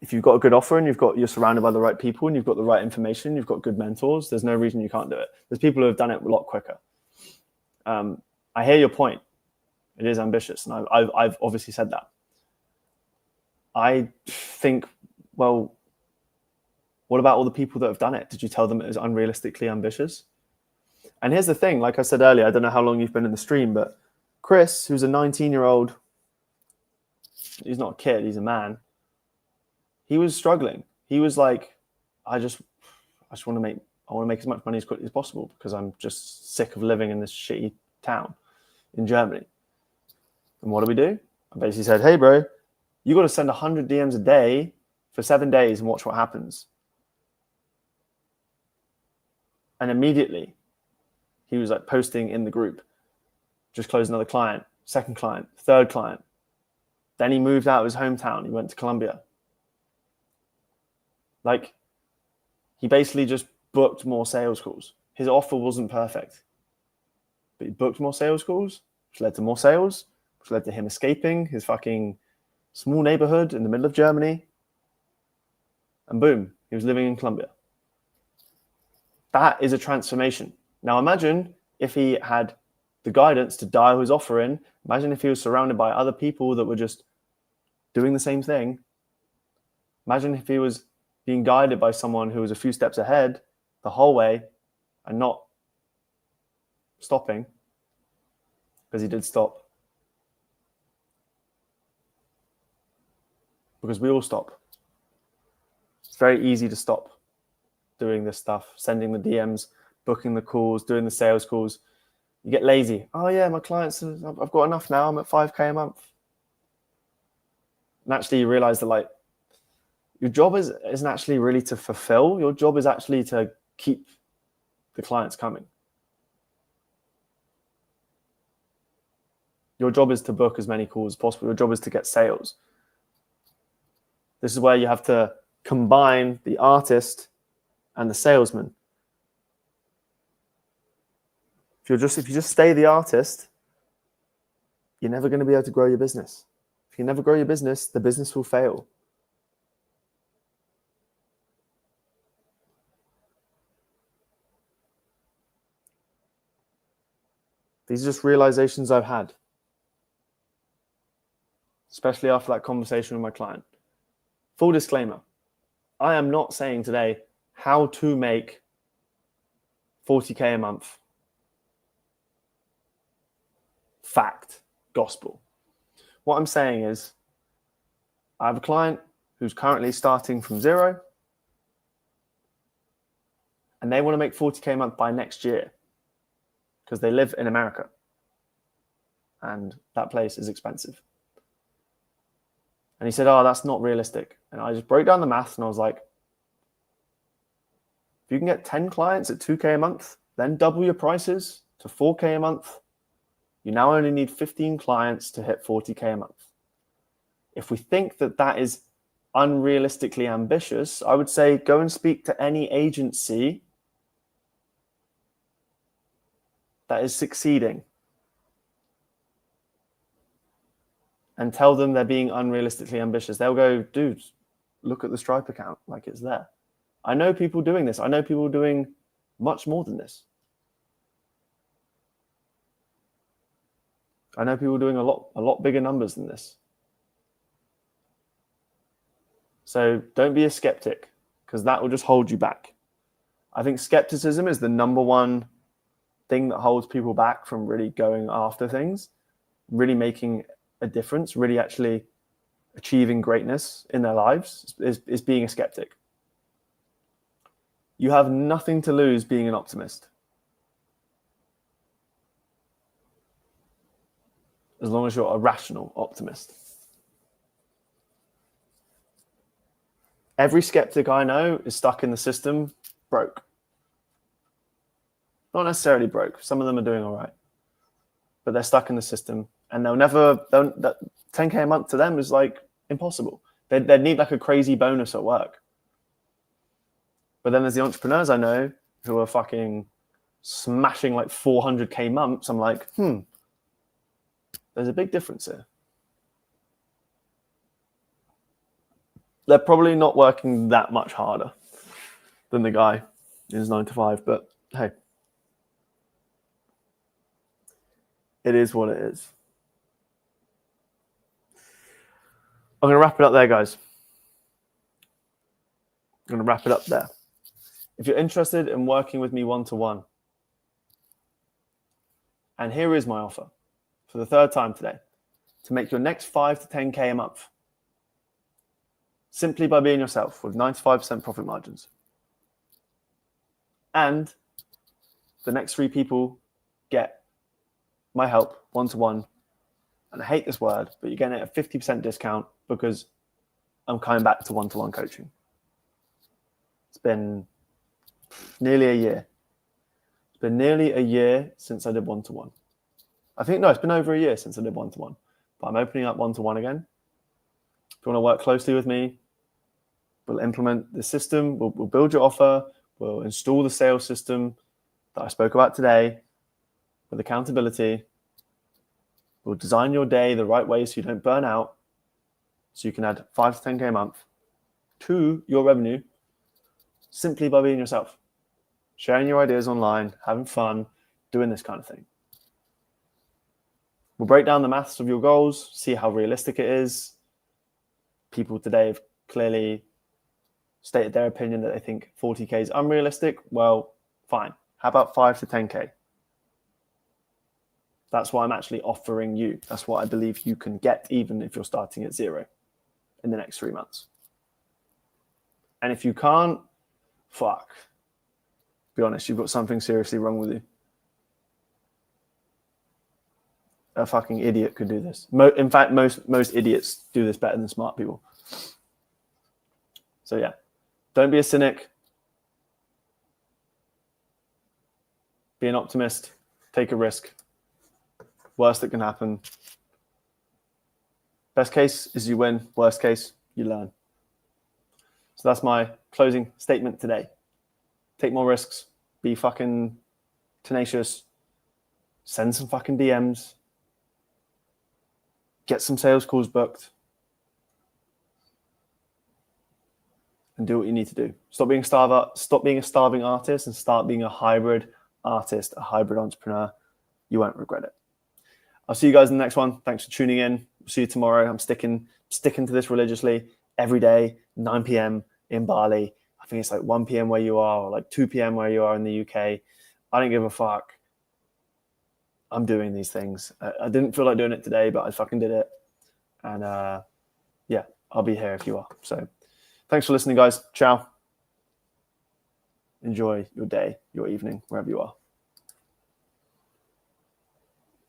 A: if you've got a good offer and you're surrounded by the right people and you've got the right information, you've got good mentors, there's no reason you can't do it. There's people who have done it a lot quicker. I hear your point. It is ambitious, and I've obviously said that. I think, well, what about all the people that have done it? Did you tell them it was unrealistically ambitious? And here's the thing, like I said earlier, I don't know how long you've been in the stream, but Chris, who's a 19-year-old, he's not a kid, he's a man. He was struggling. He was like, I want to make as much money as quickly as possible because I'm just sick of living in this shitty town in Germany. And what do? I basically said, hey, bro, you got to send 100 DMs a day for 7 days and watch what happens. And immediately, he was like posting in the group, just closed another client, second client, third client. Then he moved out of his hometown. He went to Colombia. Like, he basically just booked more sales calls. His offer wasn't perfect, but he booked more sales calls, which led to more sales, which led to him escaping his fucking small neighborhood in the middle of Germany. And boom, he was living in Colombia. That is a transformation. Now imagine if he had the guidance to dial his offer in. Imagine if he was surrounded by other people that were just doing the same thing. Imagine if he was being guided by someone who was a few steps ahead the whole way and not stopping, because he did stop. Because we all stop. It's very easy to stop doing this stuff, sending the DMs, booking the calls, doing the sales calls. You get lazy. Oh yeah, my clients, I've got enough now. I'm at 5K a month. And actually you realize that like your job isn't actually really to fulfill. Your job is actually to keep the clients coming. Your job is to book as many calls as possible. Your job is to get sales. This is where you have to combine the artist and the salesman. If you just stay the artist, you're never going to be able to grow your business. If you never grow your business, the business will fail. These are just realizations I've had, especially after that conversation with my client. Full disclaimer, I am not saying today how to make 40K a month. Fact, gospel. What I'm saying is I have a client who's currently starting from zero and they want to make 40K a month by next year because they live in America and that place is expensive. And he said, oh, that's not realistic. And I just broke down the math and I was like, if you can get 10 clients at 2K a month, then double your prices to 4K a month, you now only need 15 clients to hit 40K a month. If we think that that is unrealistically ambitious, I would say go and speak to any agency that is succeeding and tell them they're being unrealistically ambitious. They'll go, dude, look at the Stripe account, like it's there. I know people doing this. I know people doing much more than this. I know people doing a lot bigger numbers than this. So don't be a skeptic, because that will just hold you back. I think skepticism is the number one thing that holds people back from really going after things, really making a difference, really actually achieving greatness in their lives, is being a skeptic. You have nothing to lose being an optimist. As long as you're a rational optimist. Every skeptic I know is stuck in the system, broke. Not necessarily broke. Some of them are doing all right. But they're stuck in the system and they'll 10K a month to them is like impossible. They'd need like a crazy bonus at work. But then there's the entrepreneurs I know who are fucking smashing like 400K months. I'm like, there's a big difference here. they're probably not working that much harder than the guy in his 9 to 5, but hey, it is what it is. I'm going to wrap it up there, guys. I'm going to wrap it up there. If you're interested in working with me one-to-one, and here is my offer for the third time today, to make your next 5 to 10K a month, simply by being yourself with 95% profit margins. And the next 3 people get my help one-to-one. And I hate this word, but you're getting a 50% discount because I'm coming back to one-to-one coaching. It's been nearly a year. It's been nearly a year since I did one-to-one. I think, no, it's been over a year since I did one-to-one. But I'm opening up one-to-one again. If you want to work closely with me, we'll implement the system. We'll build your offer. We'll install the sales system that I spoke about today with accountability. We'll design your day the right way so you don't burn out, so you can add 5 to 10K a month to your revenue simply by being yourself, sharing your ideas online, having fun, doing this kind of thing. We'll break down the maths of your goals, see how realistic it is. People today have clearly stated their opinion that they think 40K is unrealistic. Well, fine. How about 5 to 10K? That's what I'm actually offering you. That's what I believe you can get, even if you're starting at 0 in the next 3 months. And if you can't, fuck. Be honest, you've got something seriously wrong with you. A fucking idiot could do this. In fact, most idiots do this better than smart people. So yeah, don't be a cynic. Be an optimist. Take a risk. Worst that can happen. Best case is you win. Worst case, you learn. So that's my closing statement today. Take more risks. Be fucking tenacious. Send some fucking DMs. Get some sales calls booked. And do what you need to do. Stop being a starving artist and start being a hybrid artist, a hybrid entrepreneur. You won't regret it. I'll see you guys in the next one. Thanks for tuning in. See you tomorrow. I'm sticking to this religiously every day, 9 p.m. in Bali. I think it's like 1 p.m. where you are, or like 2 p.m. where you are in the UK. I don't give a fuck. I'm doing these things. I didn't feel like doing it today, but I fucking did it. And yeah, I'll be here if you are. So thanks for listening, guys. Ciao. Enjoy your day, your evening, wherever you are.